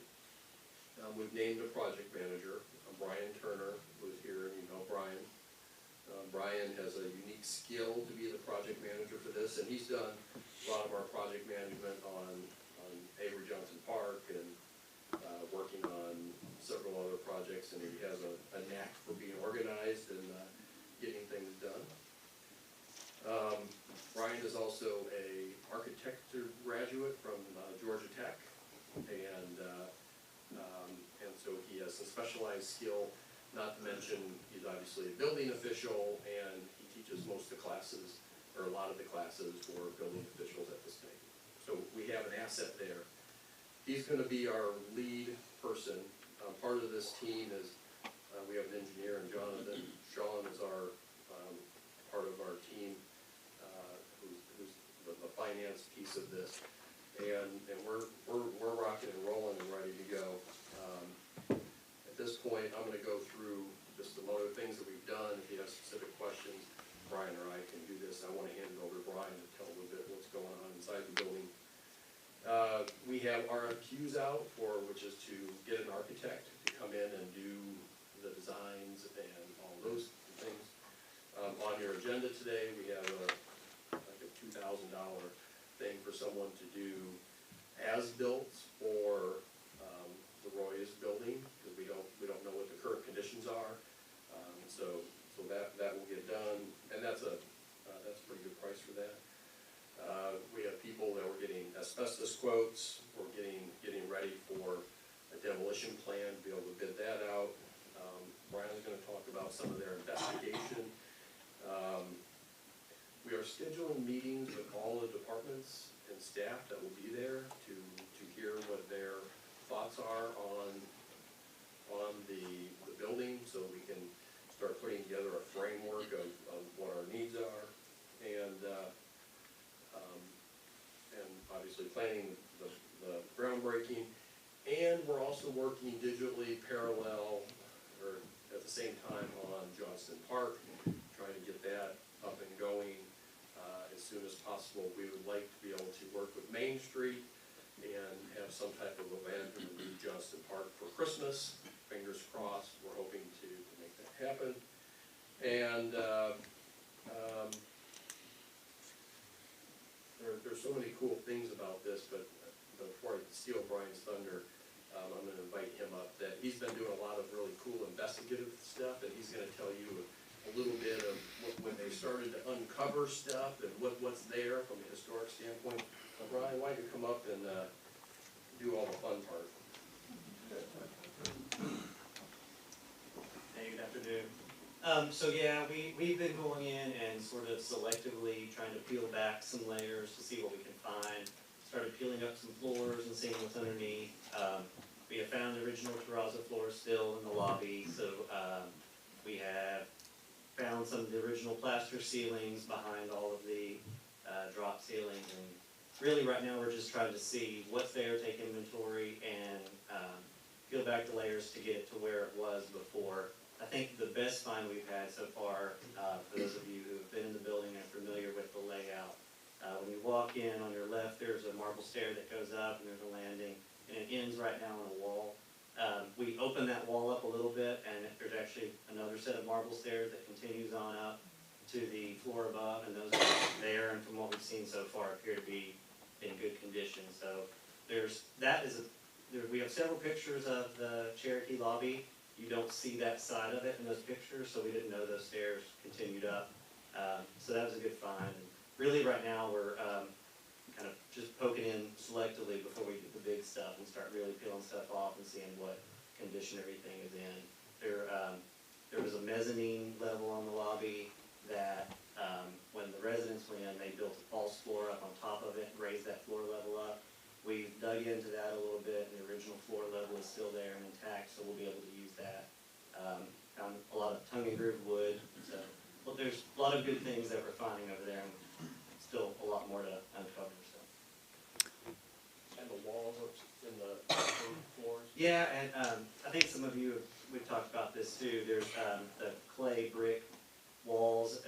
we've named a project manager, Brian Turner, who's here, and you know Brian. Brian has a unique skill to be the project manager for this, and he's done a lot of our project management on Avery Johnson Park and working on several other projects, and he has a knack for being organized and getting things done. Brian is also a architecture graduate from Georgia Tech, and so he has some specialized skill, not to mention he's obviously a building official, and he teaches most of the classes, or a lot of the classes for building officials at the state. So we have an asset there. He's gonna be our lead person. Part of this team is, we have an engineer, and Jonathan Sean is our, part of our team, who's the finance piece of this. And we're rocking and rolling and ready to go. At this point, I'm gonna go through just some other things that we've done. If you have specific questions, Brian or I can do this. I wanna hand it over to Brian to tell a little bit what's going on inside the building. We have RFQs out for, which is to get an architect to come in and do the designs and all those things. On your agenda today, we have like a $2,000 thing for someone to do as-built for the Roy's building, because we don't know what the current conditions are. So asbestos quotes, we're getting ready for a demolition plan, to be able to bid that out. Brian's gonna talk about some of their investigation. We are scheduling meetings with all the departments and staff that will be there to hear what their thoughts are on the building, so we can start putting together a framework of what our needs are, and obviously planning the groundbreaking. And we're also working digitally parallel, or at the same time, on Johnston Park, trying to get that up and going as soon as possible. We would like to be able to work with Main Street and have some type of event in the new Johnston Park for Christmas. Fingers crossed, we're hoping to make that happen. And there's so many cool things about this, but before I steal Brian's thunder, I'm gonna invite him up. That he's been doing a lot of really cool investigative stuff, and he's gonna tell you a little bit of when they started to uncover stuff and what's there from a historic standpoint. Brian, why don't you come up and do all the fun part? Hey, good afternoon. So yeah, we've been going in and sort of selectively trying to peel back some layers to see what we can find. Started peeling up some floors and seeing what's underneath. We have found the original terrazzo floor still in the lobby, so we have found some of the original plaster ceilings behind all of the drop ceilings. And really right now we're just trying to see what's there, take inventory, and peel back the layers to get it to where it was before. I think the best find we've had so far, for those of you who have been in the building and are familiar with the layout, when you walk in on your left, there's a marble stair that goes up and there's a landing, and it ends right now on a wall. We opened that wall up a little bit, and there's actually another set of marble stairs that continues on up to the floor above, and those are there, and from what we've seen so far, appear to be in good condition. So we have several pictures of the Cherokee lobby. You don't see that side of it in those pictures, so we didn't know those stairs continued up. So that was a good find. And really, right now, we're kind of just poking in selectively before we get the big stuff and start really peeling stuff off and seeing what condition everything is in. There was a mezzanine level on the lobby that when the residents went in, they built a false floor up on top of it and raised that floor level up. We've dug into that a little bit, and the original floor level is still there and intact, so we'll be able to use that. Found a lot of tongue and groove wood, so well, there's a lot of good things that we're finding over there, and still a lot more to uncover. So. And the walls in the floors? Yeah, and I think some of you we've talked about this too. There's the clay brick walls.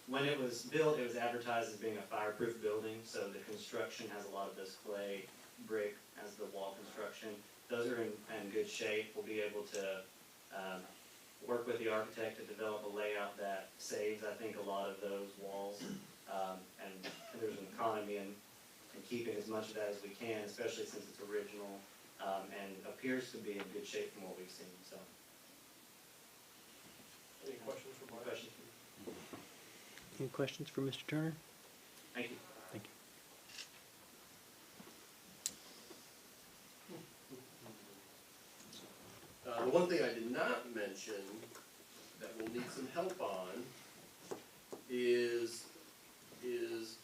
When it was built, it was advertised as being a fireproof building, so the construction has a lot of this clay brick as the wall construction. Those are in good shape. We'll be able to work with the architect to develop a layout that saves, I think, a lot of those walls. And there's an economy in keeping as much of that as we can, especially since it's original and appears to be in good shape from what we've seen. So, Any questions for Brian? questions? Any questions for Mr. Turner? Thank you. Thank you. The one thing I did not mention that we'll need some help on is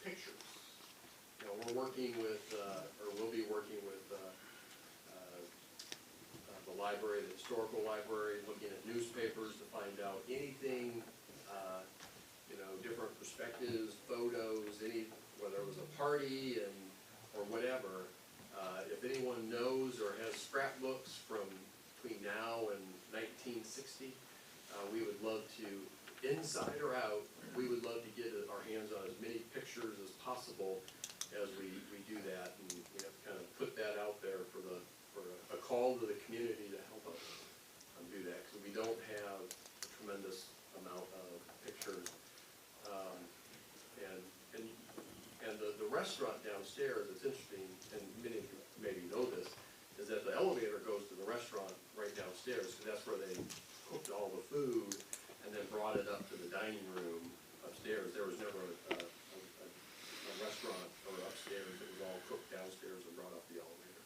pictures. You know, we're working with, or we'll be working with the library, the historical library, looking at newspapers to find out anything, different perspectives, photos, whether it was a party or whatever. If anyone knows or has scrapbooks from between now and 1960, we would love to, inside or out, we would love to get our hands on as many pictures as possible as we do that, and we have to kind of put that out there for a call to the community to help us do that, because we don't have a tremendous amount of pictures. And the restaurant downstairs, it's interesting, and many of you maybe know this, is that the elevator goes to the restaurant right downstairs, because that's where they cooked all the food and then brought it up to the dining room upstairs. There was never a restaurant or upstairs, it was all cooked downstairs and brought up the elevator.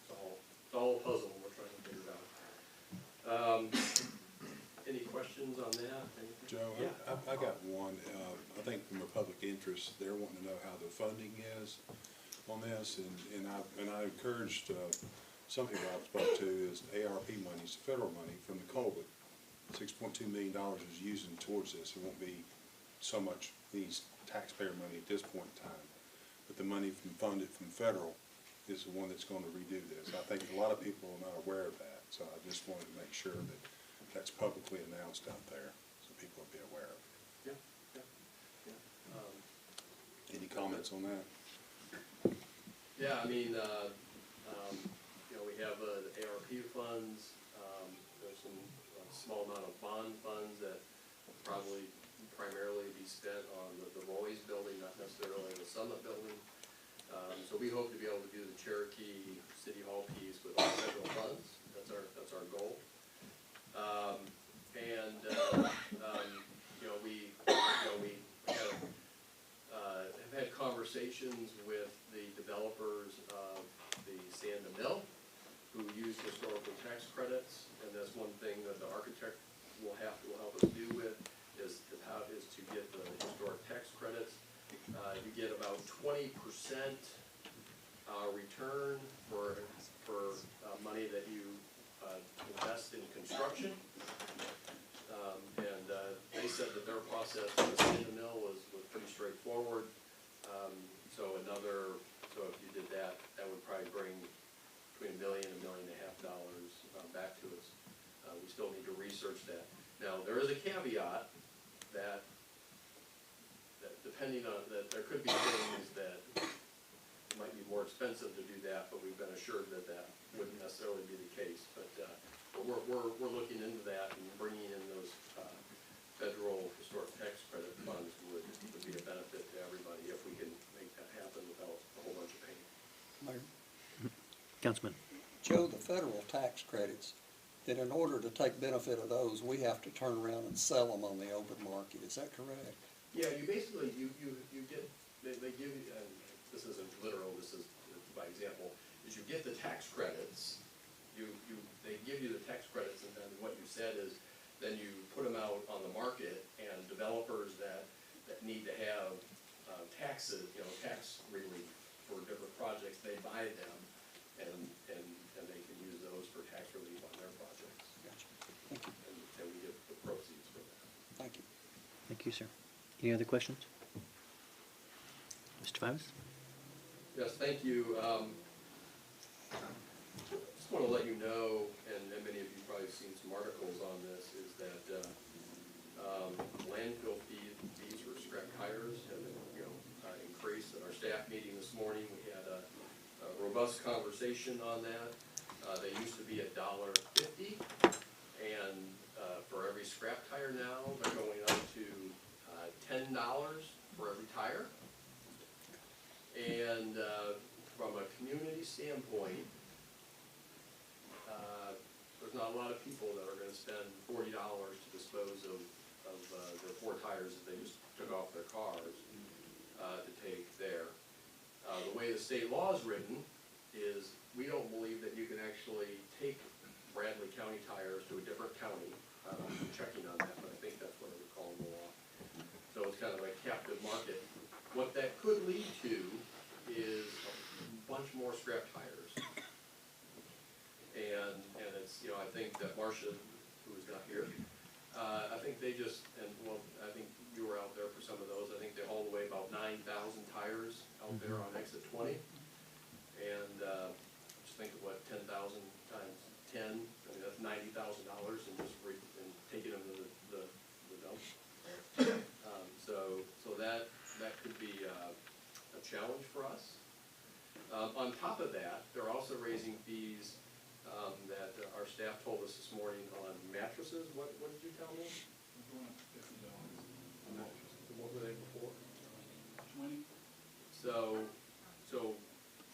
So, it's all a puzzle, and we're trying to figure it out. Any questions on that? Anything? Joe, Yeah. I got one. I think from a public interest, they're wanting to know how the funding is on this, and I encouraged, some people I've spoke to is ARP money, it's federal money from the COVID. $6.2 million is using towards this. It won't be so much these taxpayer money at this point in time. But the money funded from federal is the one that's going to redo this. I think a lot of people are not aware of that, so I just wanted to make sure that that's publicly announced out there, so people will be aware of it. Yeah. Any comments on that? Yeah, I mean, you know, we have the ARP funds, there's some small amount of bond funds that probably primarily be spent on the Lois building, not necessarily the Summit building. So we hope to be able to do the Cherokee City Hall piece with all federal funds. That's our goal. You know, we have had conversations with the developers of the Sanda Mill, who use historical tax credits, and that's one thing that the architect will help us do with, is to get the historic tax credits. You get about 20% return for money that you invest in construction. They said that their process for the Sanda Mill was pretty straightforward. So if you did that, that would probably bring between $1 million and $1.5 million back to us. We still need to research that. Now, there is a caveat that depending on, that there could be things that might be more expensive to do that, but we've been assured that that wouldn't necessarily be the case. But we're looking into that, and bringing in those federal historic tax credit funds would be a benefit to everybody if we can make that happen without a whole bunch of pain. Mayor. Councilman. Joe, the federal tax credits, that in order to take benefit of those, we have to turn around and sell them on the open market. Is that correct? Yeah, you basically, you get, they give you, and this isn't literal, this is by example, is you get the tax credits, they give you the tax credits, and then what you said is, then you put them out on the market, and developers that need to have taxes, tax relief for different projects, they buy them, and they can use those for tax relief on their projects. Gotcha. Thank you. And we get the proceeds from that. Thank you. Thank you, sir. Any other questions? Mr. Fivas? Yes, thank you. Just want to let you know, and many of you probably have seen some articles on this, is that landfill fees for scrap tires have increased. At our staff meeting this morning, we had a robust conversation on that. They used to be $1.50, and for every scrap tire now, they're going up to $10 for every tire. And from a community standpoint, there's not a lot of people that are going to spend $40 to dispose of their 4 tires that they just took off their cars to take there. The way the state law is written is we don't believe that you can actually take Bradley County tires to a different county. I'm checking on that, but I think that's what I would call the law. So it's kind of a captive market. What that could lead to is a bunch more scrap tires. And it's, I think that Marcia, who is not here, I think they just, I think you were out there for some of those. I think they hauled away about 9,000 tires out there on exit 20. And just think of what 10,000 times 10, I mean, that's $90,000 and just taking them to the dump. So that could be a challenge for us. On top of that, they're also raising fees that our staff told us this morning on mattresses. What did you tell me? What were they before? 20. So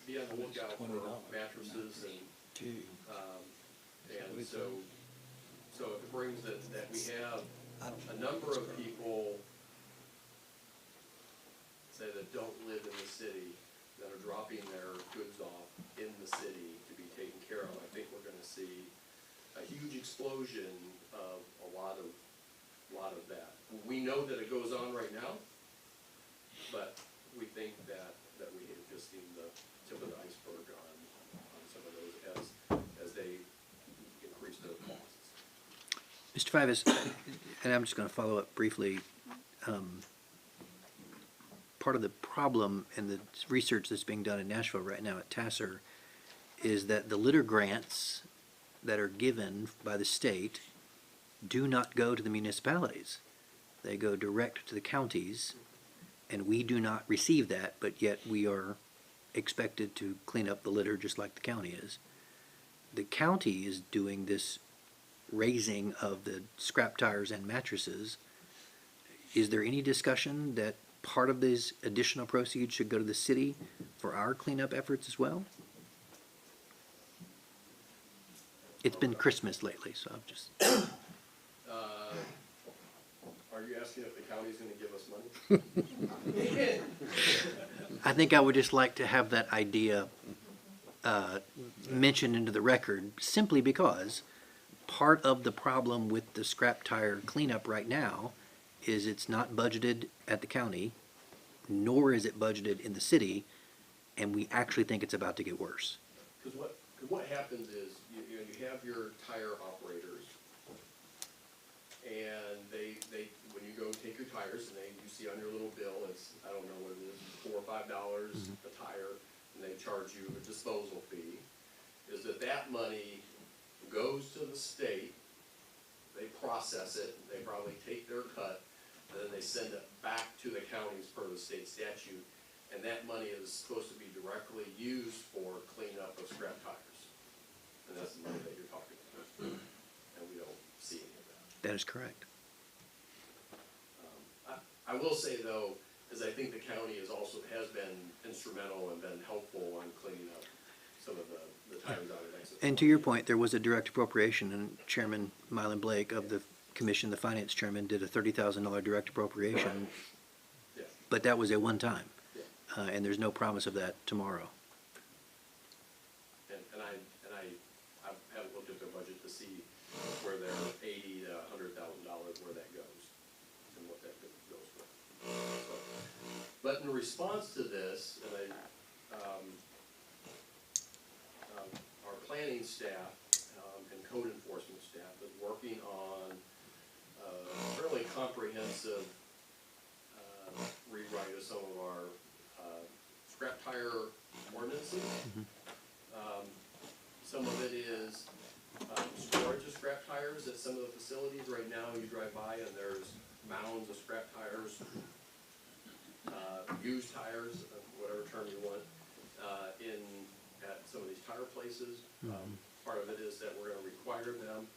be on the lookout for mattresses and so it brings that we have a number of people say, that don't live in the city, that are dropping their goods off in the city to be taken care of, I think we're gonna see a huge explosion of a lot of that. We know that it goes on right now, but we think that we have just seen the tip of the iceberg on some of those as they increase their costs. Mr. Fivas, and I'm just gonna follow up briefly. Part of the problem and the research that's being done in Nashville right now at Tasser is that the litter grants that are given by the state do not go to the municipalities. They go direct to the counties, and we do not receive that, but yet we are expected to clean up the litter just like the county is. The county is doing this raising of the scrap tires and mattresses. Is there any discussion that part of these additional proceeds should go to the city for our cleanup efforts as well? It's been Christmas lately, so I'm just. Are you asking if the county's gonna give us money? I think I would just like to have that idea mentioned into the record, simply because part of the problem with the scrap tire cleanup right now is it's not budgeted at the county, nor is it budgeted in the city, and we actually think it's about to get worse. Cause what happens is, you have your tire operators, and they, when you go take your tires, and you see on your little bill, it's, I don't know what it is, $4 or $5 a tire, and they charge you a disposal fee, is that money goes to the state, they process it, they probably take their cut, and then they send it back to the counties per the state statute, and that money is supposed to be directly used for cleanup of scrap tires. And that's the money that you're talking about, and we don't see any of that. That is correct. I will say though, is I think the county has been instrumental and been helpful on cleaning up some of the tires out at Exit. And to your point, there was a direct appropriation, and Chairman Mylan Blake of the commission, the finance chairman, did a $30,000 direct appropriation. Yeah. But that was at one time, Yeah. and there's no promise of that tomorrow. And I haven't looked at their budget to see where their $80,000 to $100,000, where that goes, and what that goes for. So, but in response to this, and our planning staff and code enforcement staff is working on a fairly comprehensive rewrite of some of our scrap tire ordinances. Some of it is storage of scrap tires at some of the facilities. Right now, you drive by and there's mounds of scrap tires, used tires, whatever term you want, at some of these tire places. Part of it is that we're gonna require them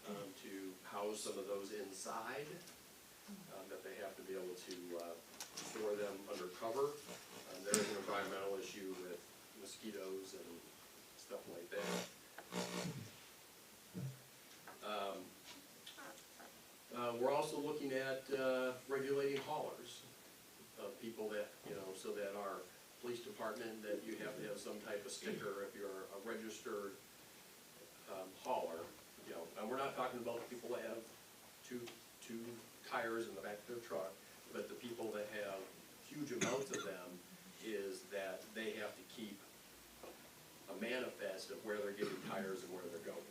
to house some of those inside, that they have to be able to store them under cover. There is an environmental issue with mosquitoes and stuff like that. We're also looking at regulating haulers, people that, so that our police department, that you have to have some type of sticker if you're a registered hauler, and we're not talking about the people that have two tires in the back of their truck, but the people that have huge amounts of them, is that they have to keep a manifest of where they're getting tires and where they're going.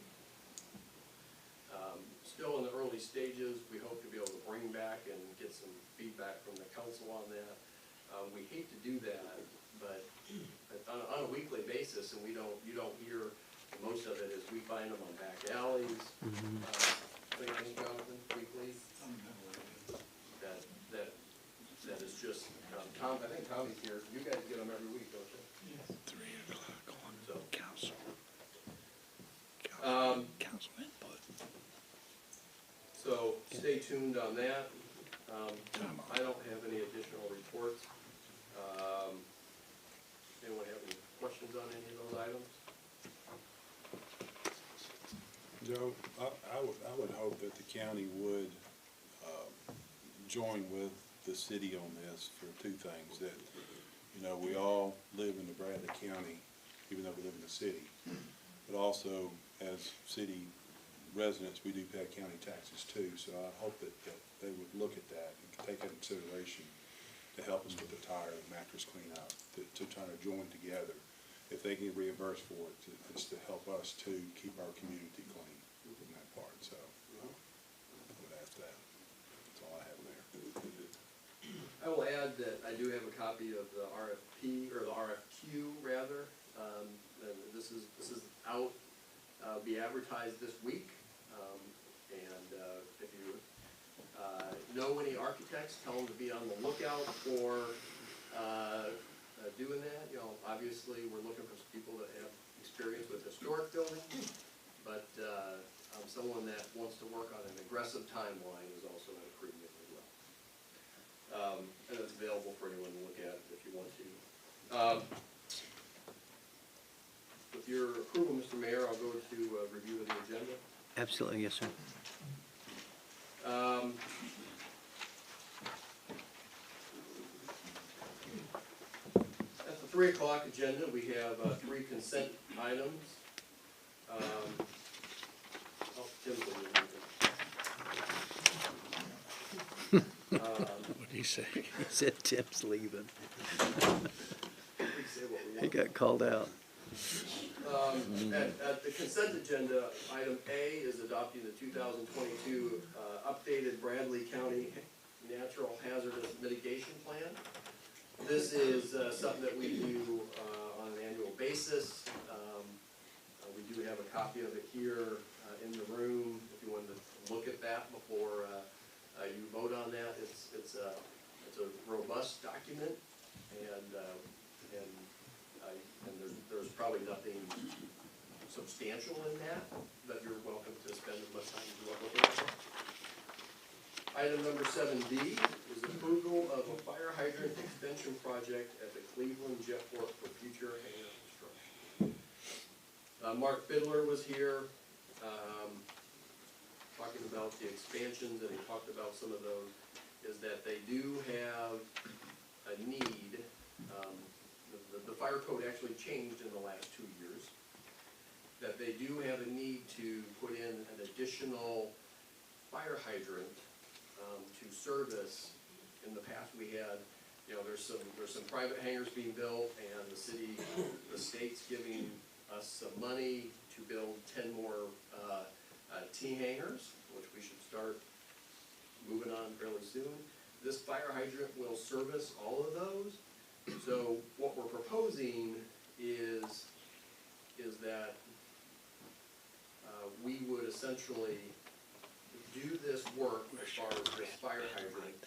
Still in the early stages, we hope to be able to bring back and get some feedback from the council on that. We hate to do that, but on a weekly basis, and you don't hear most of it, is we find them on back alleys. Jonathan, weekly. That is just, Tom, I think Tommy's here, you guys get them every week, don't you? Yes. 3 o'clock on So, council. Council input. So stay tuned on that. I don't have any additional reports. Anyone have any questions on any of those items? Joe, I would hope that the county would join with the city on this for two things, that, you know, we all live in the Bradley County, even though we live in the city, but also as city residents, we do pay county taxes too, so I hope that they would look at that and take that into consideration to help us with the tire and mattress cleanup, to try to join together. If they get reimbursed for it, it's to help us to keep our community clean in that part, so I would ask that. That's all I have there. I will add that I do have a copy of the RFP, or the RFQ rather. And this is out, be advertised this week. If you know any architects, tell them to be on the lookout for doing that. You know, obviously, we're looking for people that have experience with historic buildings, but someone that wants to work on an aggressive timeline is also at a premium as well. And it's available for anyone to look at if you want to. With your approval, Mr. Mayor, I'll go to review of the agenda. Absolutely, yes, sir. At the 3 o'clock agenda, we have 3 consent items. Tim's gonna read them. What did he say? He said Tim's leaving. We say what we He want. got called out. At the consent agenda, item A is adopting the 2022 updated Bradley County Natural Hazardous Mitigation Plan. This is something that we do on an annual basis. We do have a copy of it here in the room, if you wanted to look at that before you vote on that. It's a robust document, and there's probably nothing substantial in that, but you're welcome to spend as much time as you want looking at it. Item number 7D is approval of a fire hydrant extension project at the Cleveland Jetport for future hangar construction. Mark Fiddler was here, talking about the expansions, and he talked about some of those, is that they do have a need. The fire code actually changed in the last 2 years, that they do have a need to put in an additional fire hydrant to service. In the past, we had, you know, there's some private hangars being built, and the state's giving us some money to build 10 more T hangars, which we should start moving on fairly soon. This fire hydrant will service all of those. So what we're proposing is that we would essentially do this work as far as this fire hydrant,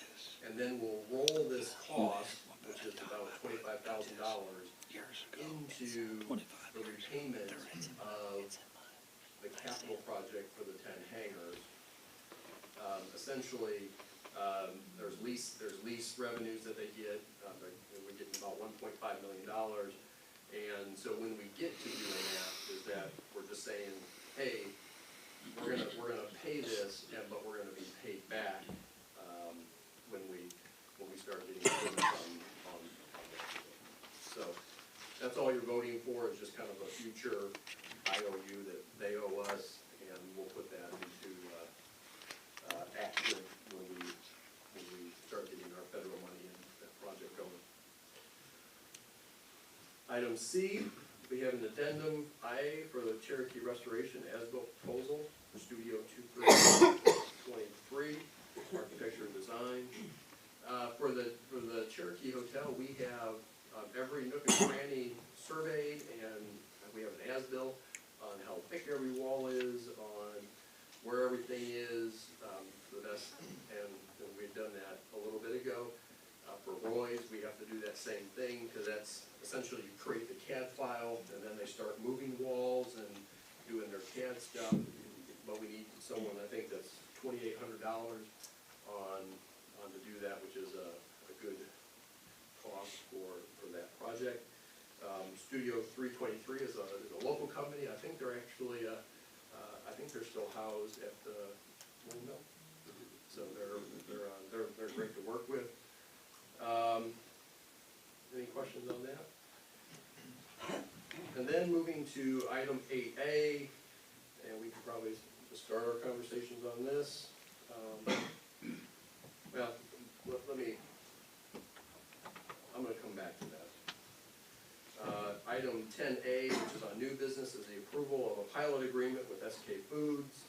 and then we'll roll this cost, which is about $25,000, into the repayment of the capital project for the 10 hangars. Essentially, there's lease revenues that they get. We're getting about $1.5 million, and so when we get to doing that, is that we're just saying, hey, we're gonna pay this, but we're gonna be paid back when we start getting payments on that. So that's all you're voting for, is just kind of a future IOU that they owe us, and we'll put that into action when we start getting our federal money and that project going. Item C, we have an addendum IA for the Cherokee Restoration as-built proposal for Studio 2323, architecture and design. For the Cherokee Hotel, we have every nook and cranny surveyed, and we have an as-built on how thick every wall is, on where everything is, to the best, and we've done that a little bit ago. For Roy's, we have to do that same thing, because that's essentially you create the CAD file, and then they start moving walls and doing their CAD stuff. But we need someone, I think that's $2,800 on to do that, which is a good cost for that project. Studio 323 is a local company. I think they're actually, I think they're still housed at the windmill. So they're great to work with. Then moving to item 8A, and we could probably just start our conversations on this. Well, let me, I'm gonna come back to that. Item 10A, which is on new business, is the approval of a pilot agreement with SK Foods.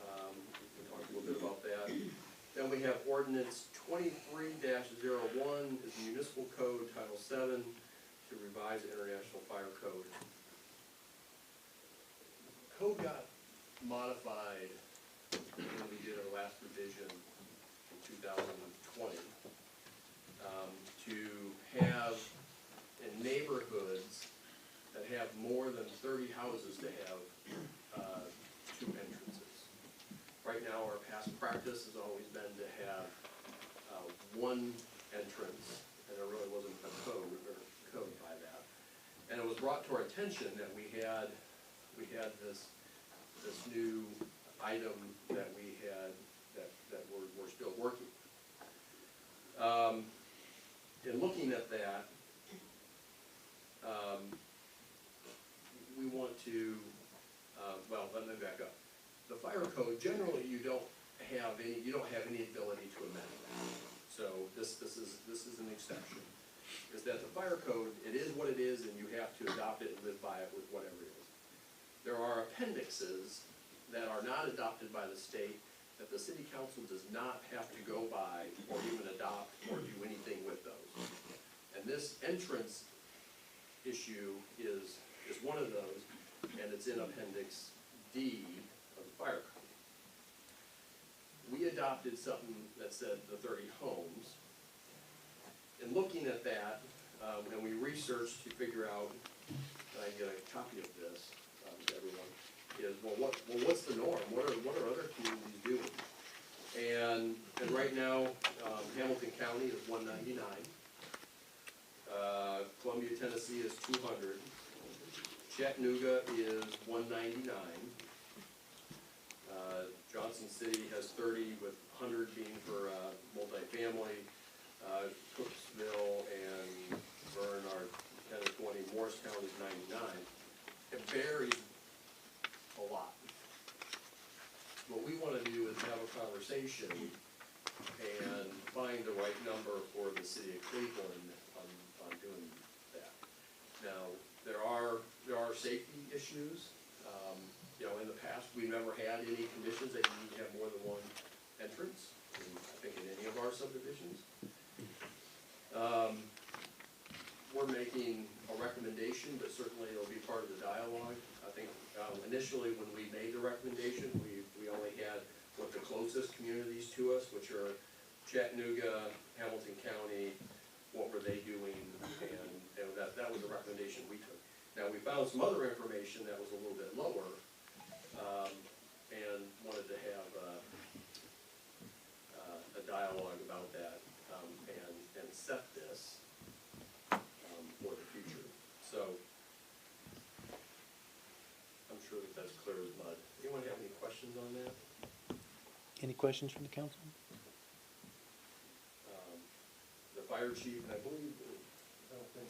We can talk a little bit about that. Then we have ordinance 23-01, is municipal code Title 7 to revise the International Fire Code. Code got modified when we did our last revision in 2020 to have in neighborhoods that have more than 30 houses to have 2 entrances. Right now, our past practice has always been to have 1 entrance, and there really wasn't a code by that. And it was brought to our attention that we had this new item that we had that we're still working. In looking at that, we want to, well, let me back up. The fire code, generally, you don't have any ability to amend that. So this is an exception. Is that the fire code, it is what it is, and you have to adopt it and live by it with whatever it is. There are appendixes that are not adopted by the state that the city council does not have to go by or even adopt or do anything with those. And this entrance issue is one of those, and it's in Appendix D of the fire code. We adopted something that said the 30 homes. In looking at that, and we researched to figure out, and I get a copy of this to everyone, is what's the norm? What are other communities doing? And right now, Hamilton County is 199. Columbia, Tennessee is 200. Chattanooga is 199. Johnson City has 30, with 100 being for multifamily. Cooksville and Verne are 10 or 20. Morristown is 99. It varies a lot. What we want to do is have a conversation and find the right number for the city of Cleveland on doing that. Now, there are safety issues. In the past, we've never had any conditions that you need to have more than 1 entrance, I think in any of our subdivisions. We're making a recommendation, but certainly it'll be part of the dialogue. I think initially when we made the recommendation, we only had what the closest communities to us, which are Chattanooga, Hamilton County, what were they doing, and that was the recommendation we took. Now, we found some other information that was a little bit lower, and wanted to have a dialogue about that, and set this for the future. So, I'm sure that that's clear as mud. Anyone have any questions on that? Any questions from the council? The fire chief, and I believe, I don't think,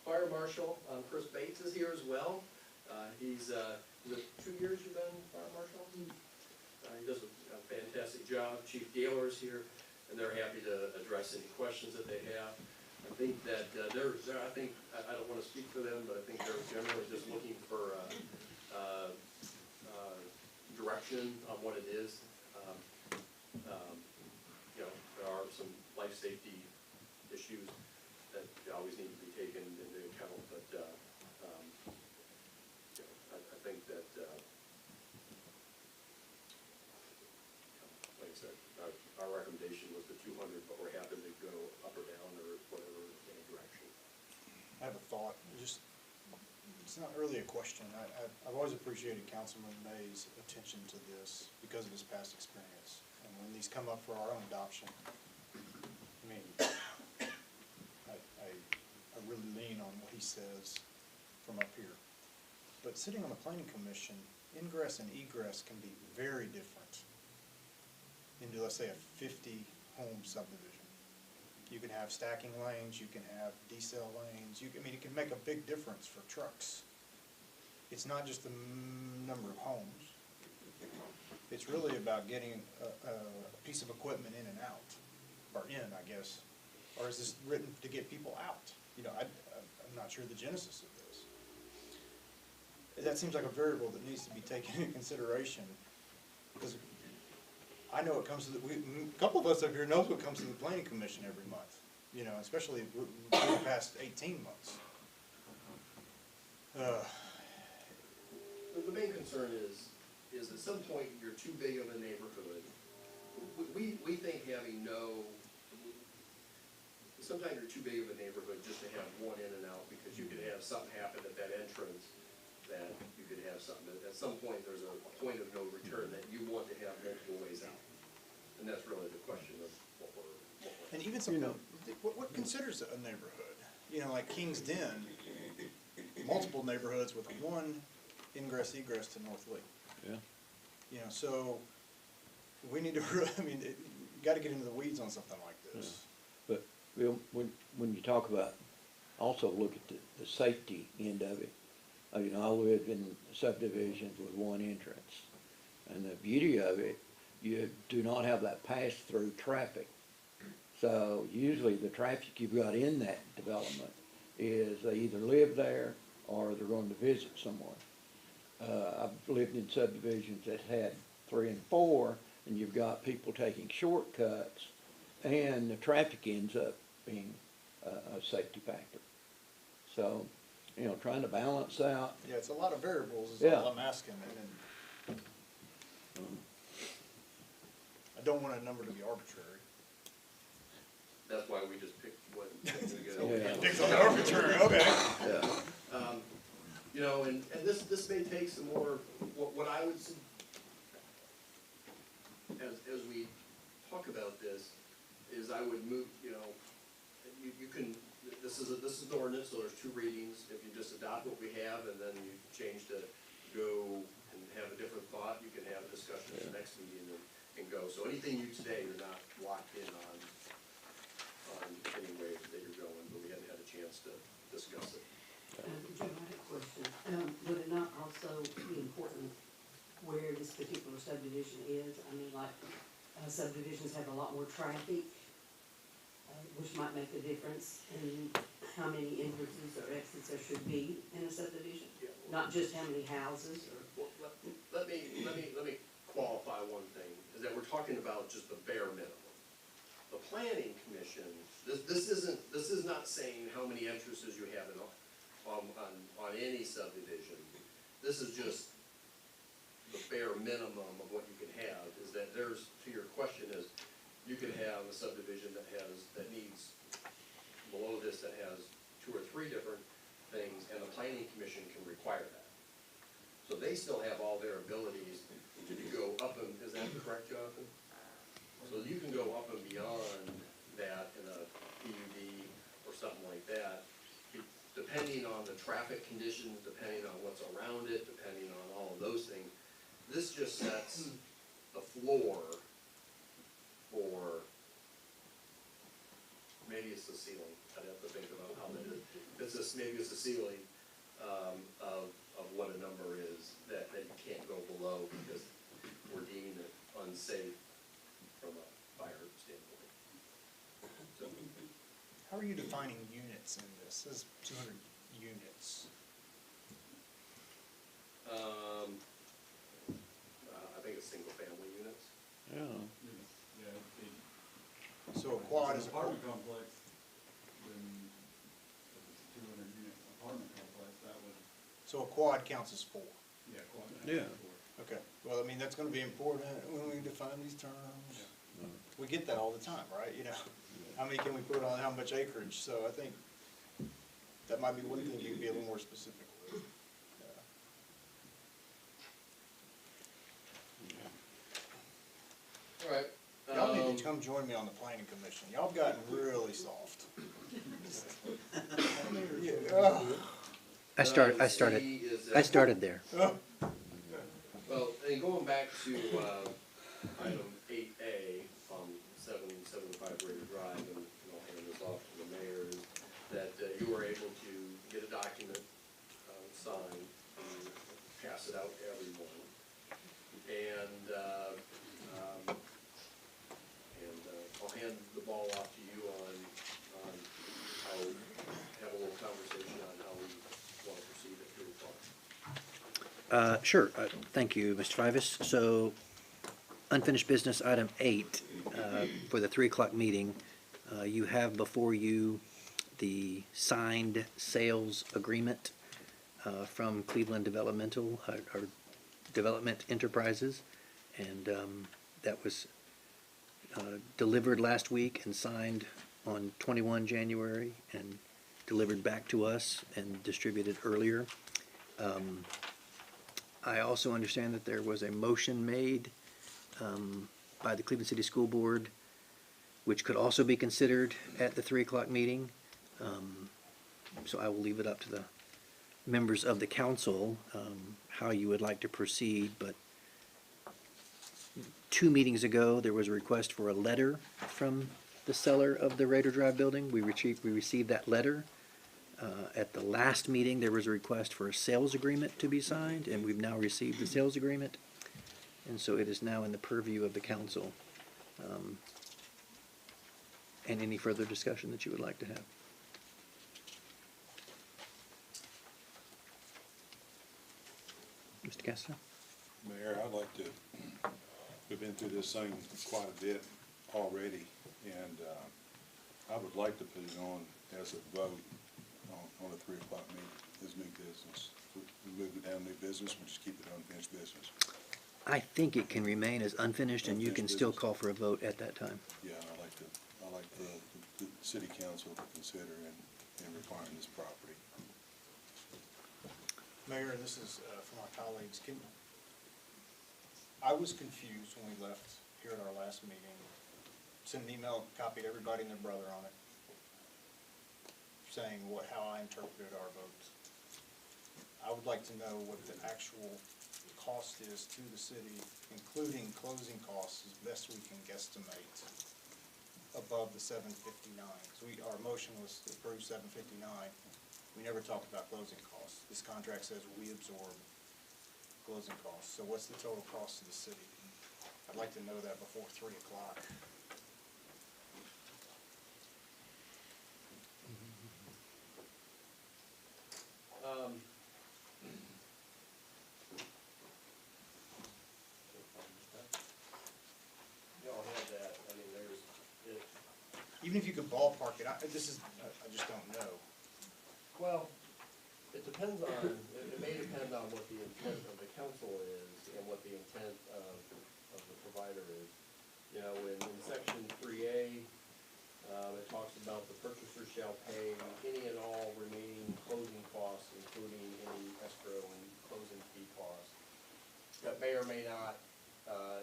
Fire Marshal, Chris Bates is here as well. He's, is it 2 years you've been Fire Marshal? He does a fantastic job. Chief Gaylor is here, and they're happy to address any questions that they have. I think that I don't want to speak for them, but I think they're generally just looking for direction on what it is. There are some life safety issues that always need to be taken into account, but I think that, like I said, our recommendation was the 200, but we're happy to go up or down or whatever, any direction. I have a thought, it's not really a question. I've always appreciated Councilman May's attention to this because of his past experience. And when these come up for our own adoption, I mean, I really lean on what he says from up here. But sitting on the planning commission, ingress and egress can be very different into, let's say, a 50-home subdivision. You can have stacking lanes, you can have decel lanes, I mean, it can make a big difference for trucks. It's not just the number of homes. It's really about getting a piece of equipment in and out, or in, I guess. Or is this written to get people out? You know, I'm not sure the genesis of this. That seems like a variable that needs to be taken into consideration, because I know it comes to a couple of us up here knows what comes to the planning commission every month, you know, especially in the past 18 months. The main concern is at some point you're too big of a neighborhood. We think having sometimes you're too big of a neighborhood just to have one in and out, because you could have something happen at that entrance, that you could have something, at some point, there's a point of no return that you want to have multiple ways out. And that's really the question of what we're. And even something, what considers a neighborhood? You know, like King's Den, multiple neighborhoods with one ingress egress to North Lee. Yeah. You know, so we need to, I mean, you gotta get into the weeds on something like this. But Bill, when you talk about, also look at the safety end of it. You know, I lived in subdivisions with one entrance. And the beauty of it, you do not have that pass-through traffic. So usually the traffic you've got in that development is they either live there or they're going to visit someone. I've lived in subdivisions that had 3 and 4, and you've got people taking shortcuts, and the traffic ends up being a safety factor. So, you know, trying to balance out. Yeah, it's a lot of variables is Yeah. all I'm asking, and I don't want a number to be arbitrary. That's why we just picked what. Yeah. Picked on arbitrary, okay. Yeah. You know, and this may take some more, what I would, as we talk about this, is I would move, you know, you can, this is an ordinance, so there's 2 readings. If you just adopt what we have and then you change to go and have a different thought, you can have a discussion at the next meeting and go. So anything you today, you're not locked in on any way that you're going, but we haven't had a chance to discuss it. Joe, I had a question. Would it not also be important where this particular subdivision is? I mean, like, subdivisions have a lot more traffic, which might make a difference in how many entrances or exits there should be in a subdivision? Yeah. Not just how many houses or. Well, let me qualify one thing, is that we're talking about just the bare minimum. The planning commission, this is not saying how many entrances you have on any subdivision. This is just the bare minimum of what you can have, is that there's, to your question is, you can have a subdivision that needs, below this, that has 2 or 3 different things, and the planning commission can require that. So they still have all their abilities to go up and, is that correct, Jonathan? So you can go up and beyond that in a PUD or something like that, depending on the traffic conditions, depending on what's around it, depending on all of those things. This just sets the floor for, maybe it's the ceiling, I'd have to think about how that is. Maybe it's the ceiling of what a number is that you can't go below because we're deeming it unsafe from a fire standpoint. So, How are you defining units in this? This is 200 units. I think it's single-family units. Yeah. So a quad is a quad. Apartment complex, then if it's a 200 unit apartment complex, that would. So a quad counts as 4. Yeah, quad. Yeah. Okay, well, I mean, that's gonna be important when we define these terms. We get that all the time, right? You know, how many can we put on how much acreage? So I think that might be one thing you can be a little more specific with. All right. Y'all need to come join me on the planning commission. Y'all have gotten really soft. I started there. Oh. Well, and going back to, item 8A, 775 Raider Drive, and I'll hand pass it out to everyone. And I'll hand the ball off to you on how, have a little conversation on how we want to proceed at 3 o'clock. Sure. Thank you, Mr. Fivas. So, unfinished business item 8 for the 3 o'clock meeting. You have before you the signed sales agreement from Cleveland Developmental, or Development Enterprises. And that was delivered last week and signed on 21 January and delivered back to us and distributed earlier. I also understand that there was a motion made by the Cleveland City School Board, which could also be considered at the 3 o'clock meeting. So I will leave it up to the members of the council how you would like to proceed. But 2 meetings ago, there was a request for a letter from the seller of the Raider Drive building. We received that letter. At the last meeting, there was a request for a sales agreement to be signed, and we've now received the sales agreement. And so it is now in the purview of the council. And any further discussion that you would like to have. Mr. Kessler? Mayor, I'd like to, we've been through this thing quite a bit already, and I would like to put it on as a vote on a 3 o'clock meeting as new business. We move it down to new business, we just keep it unfinished business. I think it can remain as unfinished, and you can still call for a vote at that time. Yeah, and I like the city council to consider in requiring this property. Mayor, and this is for my colleagues, I was confused when we left here at our last meeting. Sent an email, copied everybody and their brother on it, saying how I interpreted our votes. I would like to know what the actual cost is to the city, including closing costs, as best we can guesstimate, above the $759. So our motion was to approve $759. We never talked about closing costs. This contract says we absorb closing costs. So what's the total cost to the city? I'd like to know that before 3 o'clock. Y'all have that, I mean, Even if you could ballpark it, I just don't know. well, it depends on, it may depend on what the intent of the council is and what the intent of the provider is. You know, in section 3A, it talks about the purchaser shall pay any and all remaining closing costs, including any escrow and closing fee costs. That may or may not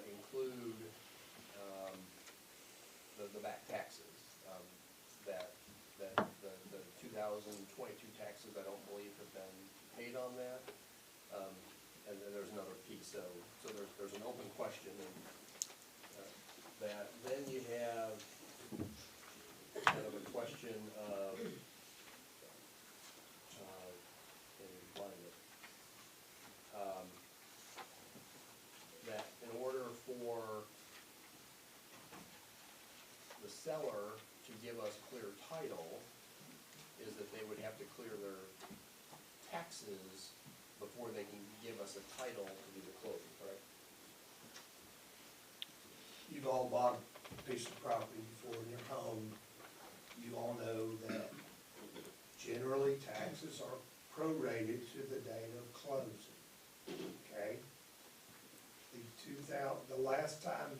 include the back taxes. That the 2022 taxes, I don't believe, have been paid on that. And then there's another piece, so there's an open question, and that. Then you have kind of a question of, can you find it? That in order for the seller to give us clear title, is that they would have to clear their taxes before they can give us a title to do the closing, correct? You've all bought a piece of property before in your home. You all know that generally taxes are prorated to the date of closing, okay? The last time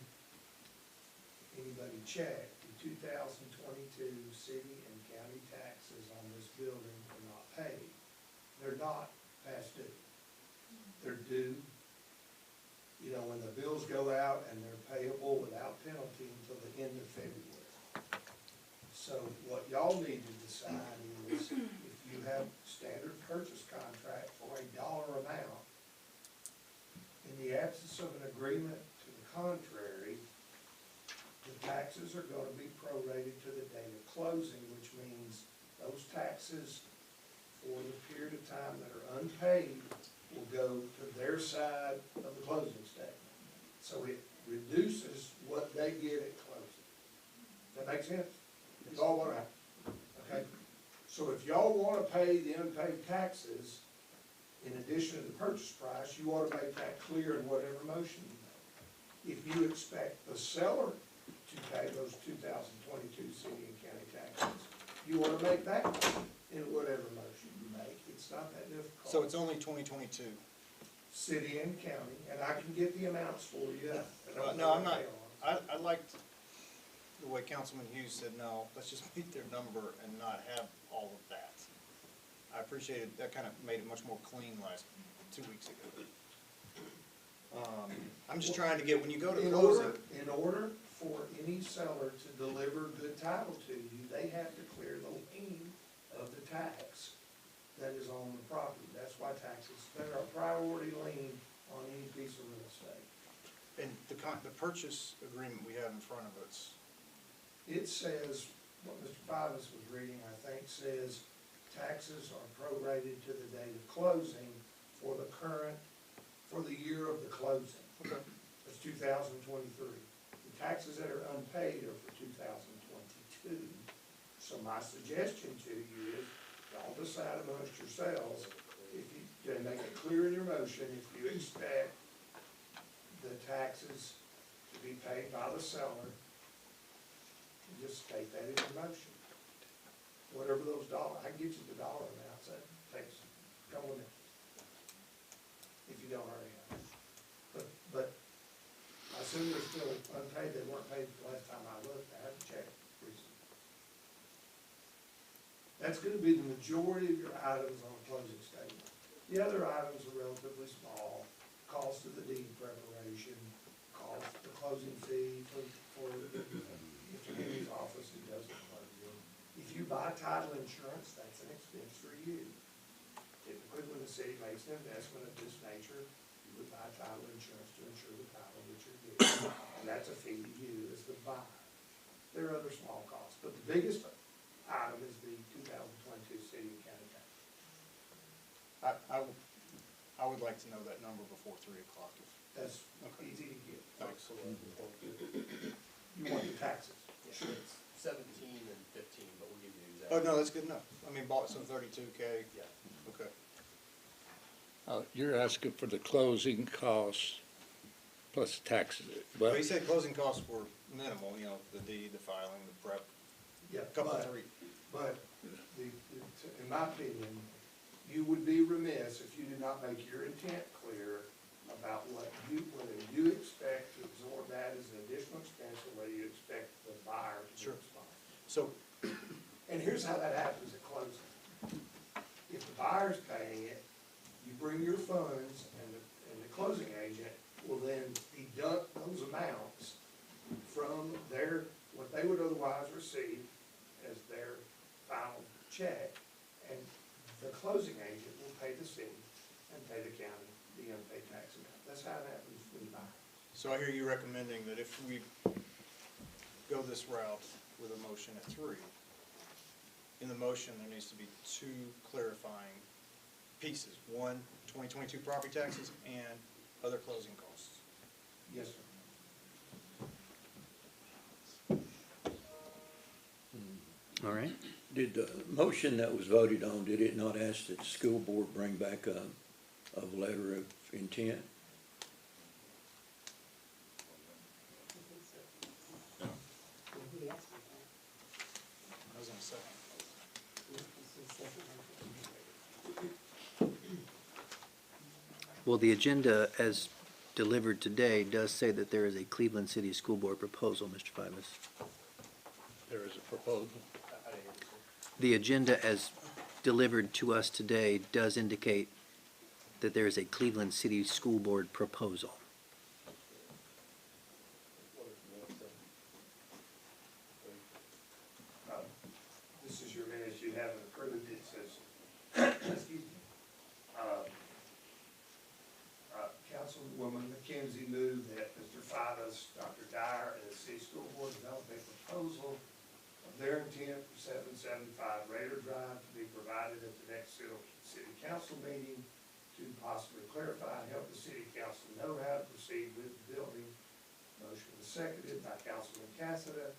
anybody checked, the 2022 city and county taxes on this building are not paid. They're not past due. They're due, you know, when the bills go out, and they're payable without penalty until the end of February. So what y'all need to decide is, if you have standard purchase contract for a dollar amount, in the absence of an agreement to the contrary, the taxes are gonna be prorated to the date of closing, which means those taxes for the period of time that are unpaid will go to their their side of the closing statement. So it reduces what they get at closing. Does that make sense? Y'all wanna, okay? So if y'all wanna pay the unpaid taxes in addition to the purchase price, you ought to make that clear in whatever motion you make. If you expect the seller to pay those 2022 city and county taxes, you ought to make that in whatever motion you make. It's not that difficult. So it's only 2022? City and county, and I can get the amounts for you. No, I'm not, I liked the way Councilman Hughes said, no, let's just meet their number and not have all of that. I appreciated, that kind of made it much more clean 2 weeks ago. I'm just trying to get, when you go to closing. In order for any seller to deliver good title to you, they have to clear the lien of the tax that is on the property. That's why taxes, they're a priority lien on any piece of real estate. And the purchase agreement we have in front of us, It says, what Mr. Fivas was reading, I think, says taxes are prorated to the date of closing for the year of the closing. Okay. That's 2023. The taxes that are unpaid are for 2022. So my suggestion to you is, y'all decide amongst yourselves, if you, to make it clear in your motion, if you expect the taxes to be paid by the seller, just state that in your motion. Whatever those I can get you the dollar amounts, that takes a couple of minutes. If you don't already have it. But I assume they're still unpaid, they weren't paid the last time I looked, I had to check recently. That's gonna be the majority of your items on the closing statement. The other items are relatively small, cost of the deed preparation, cost, the closing fee for Mr. Henry's office who does the closing. If you buy title insurance, that's an expense for you. Typically, when the city makes an investment of this nature, you would buy title insurance to insure the title that you're getting, and that's a fee to you as the buyer. There are other small costs, but the biggest item is the 2022 city and county tax. I would like to know that number before 3 o'clock. That's Okay. easy to get. Thanks. You want the taxes? Sure, it's 17 and 15, but we'll give you the exact. Oh, no, that's good enough. I mean, bought some 32K. Yeah. Okay. You're asking for the closing costs plus taxes, But but he said closing costs were minimal, you know, the deed, the filing, the prep, Yeah, couple but- three. But in my opinion, you would be remiss if you did not make your intent clear about whether you expect to absorb that as an additional expense or whether you expect the buyer to Sure. respond. So, And here's how that happens at closing. If the buyer's paying it, you bring your funds and the closing agent will then deduct those amounts from what they would otherwise receive as their final check, and the closing agent will pay the city and pay the county the unpaid tax amount. That's how it happens when you buy. so I hear you recommending that if we go this route with a motion at 3, in the motion, there needs to be 2 clarifying pieces. 1, 2022 property taxes and other closing costs. Yes, sir. All right. Did the motion that was voted on, did it not ask that the school board bring back a letter of intent? I was in a second. Well, the agenda as delivered today does say that there is a Cleveland City School Board proposal, Mr. Fivas. there is a proposal. I didn't hear this one. The agenda as delivered to us today does indicate that there is a Cleveland City School Board proposal. This is your minutes, you haven't approved, it says, excuse me. Councilwoman McKenzie moved that Mr. Fivas, Dr. Dyer, and the city school board develop a proposal of their intent for 775 Raider Drive to be provided at the next city council meeting to to possibly clarify and help the city council know how to proceed with the building. Motion was seconded by Councilman Cassada.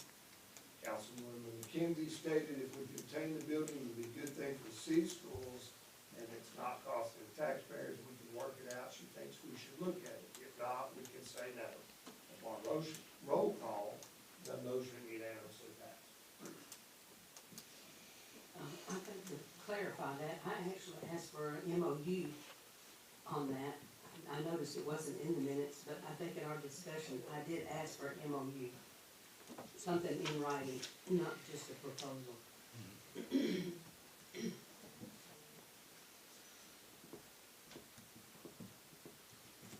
Councilwoman McKenzie stated if we could obtain the building, it would be a good thing for the city schools, and it's not costing the taxpayers, we can work it out. She thinks we should look at it. If not, we can say no. Upon roll call, the motion unanimously passed. I think to clarify that, I actually asked for an MOU on that. I noticed it wasn't in the minutes, but I think in our discussion, I did ask for an MOU. Something in writing, not just a proposal.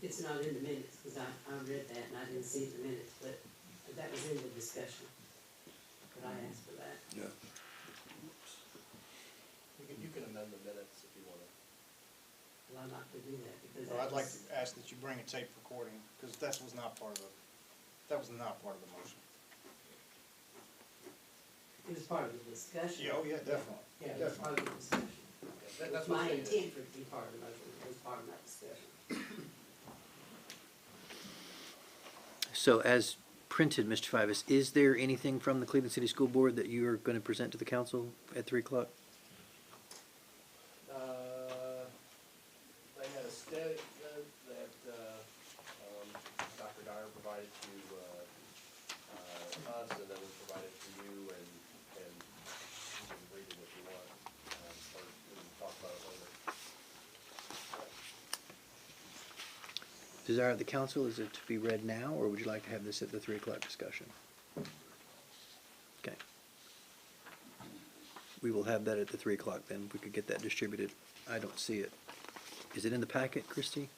It's not in the minutes, because I read that and I didn't see the minutes, but that was in the discussion. But I asked for that. Yeah. You can amend the minutes if you wanna. Well, I'd like to do that, because Well, I'd like that's, to ask that you bring a tape recording, because that was not part of the motion. it was part of the discussion. Yeah, oh, yeah, definitely. Yeah, it was part of the discussion. It was my intent for it to be part of the motion, it was part of that discussion. So as printed, Mr. Fivas, is there anything from the Cleveland City School Board that you are going to present to the council at 3 o'clock? They had a study that, Dr. Dyer provided to, us, and then we provided to you, and you can read it if you want, or we can talk about it later. Desire of the council, is it to be read now, or would you like to have this at the 3 o'clock discussion? Okay. We will have that at the 3 o'clock then, we could get that distributed. I don't see it. Is it in the packet, Christie?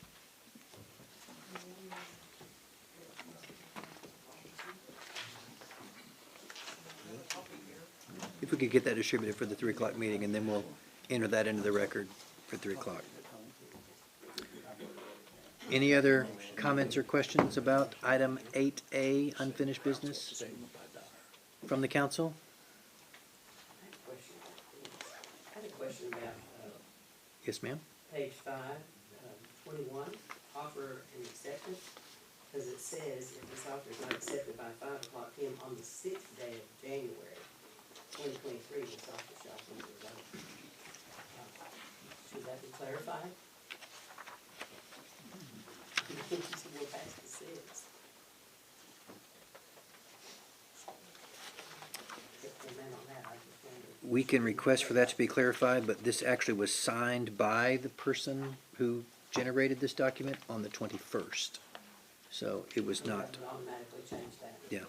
If we could get that distributed for the 3 o'clock meeting, and then we'll enter that into the record for 3 o'clock. Any other comments or questions about item 8A, unfinished business from the council? I had a question about, Yes, ma'am? page 5, 21, offer and acceptance, because it says if this offer is not accepted by 5 o'clock p.m. on the 6th day of January, 2023, this offer shall be revoked. Should that be clarified? We're past the 6th. Comment on that, I just wondered. We can request for that to be clarified, but this actually was signed by the person who generated this document on the 21st. So it was not, That would automatically change that. yeah.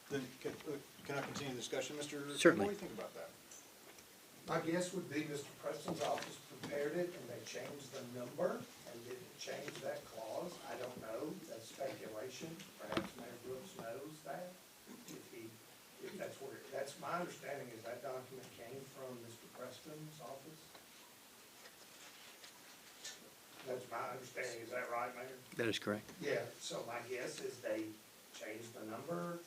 Then, can I continue the discussion, Mr.? Certainly. What do you think about that? My guess would be Mr. Preston's office prepared it and they changed the number and didn't change that clause. I don't know, that's speculation. Perhaps Mayor Brooks knows that. If that's where, that's my understanding is that document came from Mr. Preston's office. That's my understanding, is that right, Mayor? That is correct. Yeah, so my guess is they changed the number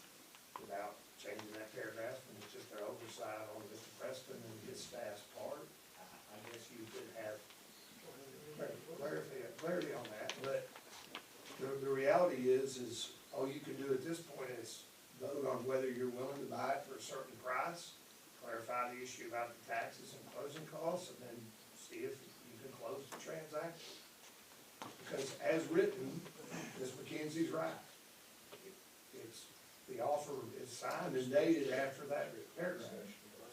without changing that paragraph, and it's just their oversight on Mr. Preston and his staff's part. I guess you could have clarity on that, but the reality is all you can do at this point is vote on whether you're willing to buy it for a certain price, clarify the issue about the taxes and closing costs, and then see if you can close the transaction. Because as written, Ms. McKenzie's right. It's, the offer is signed and dated after that paragraph.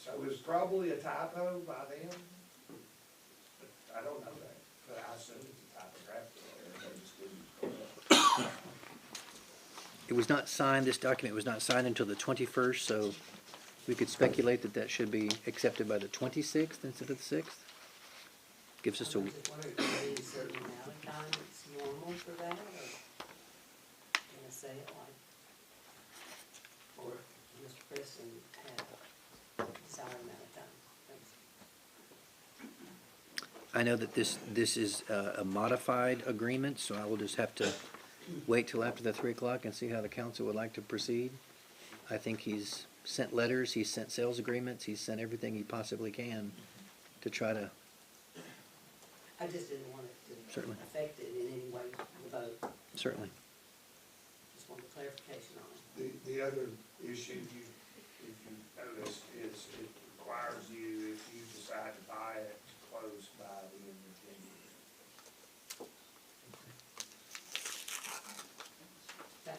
So it was probably a typo by them. But I don't know that, but I assume it's a typographical error. They just didn't. It was not signed, this document was not signed until the 21st, so we could speculate that that should be accepted by the 26th instead of the 6th. Gives us a, I just wondered if there is a certain amount of time that's normal for that, or can I say it like, or Mr. Preston had a solid amount of time? Thanks. I know that this is a modified agreement, so I will just have to wait till after the 3 o'clock and see how the council would like to proceed. I think he's sent letters, he's sent sales agreements, he's sent everything he possibly can to try to, I just didn't want it to Certainly. affect it in any way, the vote. certainly. Just wanted clarification on it. The other issue you, if you notice, is it requires you, if you decide to buy it, to close by the end of January. That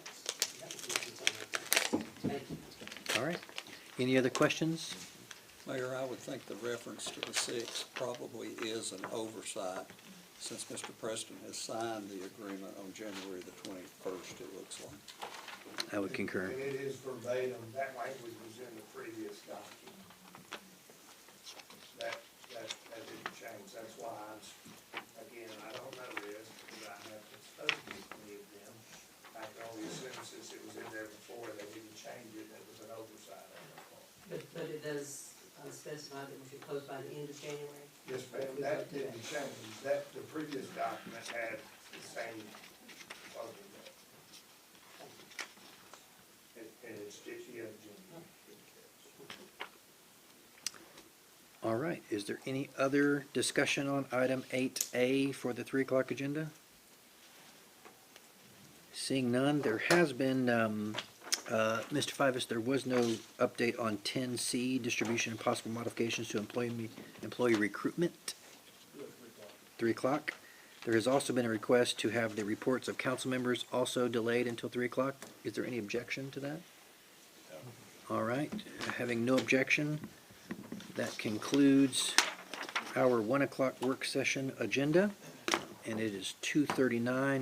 was my concern. Thank you. All right. Any other questions? Mayor, I would think the reference to the 6th probably is an oversight, since Mr. Preston has signed the agreement on January the 21st, it looks like. I would concur. And it is verbatim, that language was in the previous document. That didn't change, that's why again, I don't know this, because I haven't spoken with any of them. I can only assume since it was in there before, they didn't change it, it was an oversight on their part. But it does specify that we should close by the end of January? Yes, ma'am, that didn't change, the previous document had the same closing date. And it's the end of January. All right. Is there any other discussion on item 8A for the 3 o'clock agenda? Seeing none, there has been, Mr. Fivas, there was no update on 10C, distribution and possible modifications to employee recruitment. 3 o'clock. There has also been a request to have the reports of council members also delayed until 3 o'clock. Is there any objection to that? All right. Having no objection, that concludes our 1 o'clock work session agenda, and it is 2:39.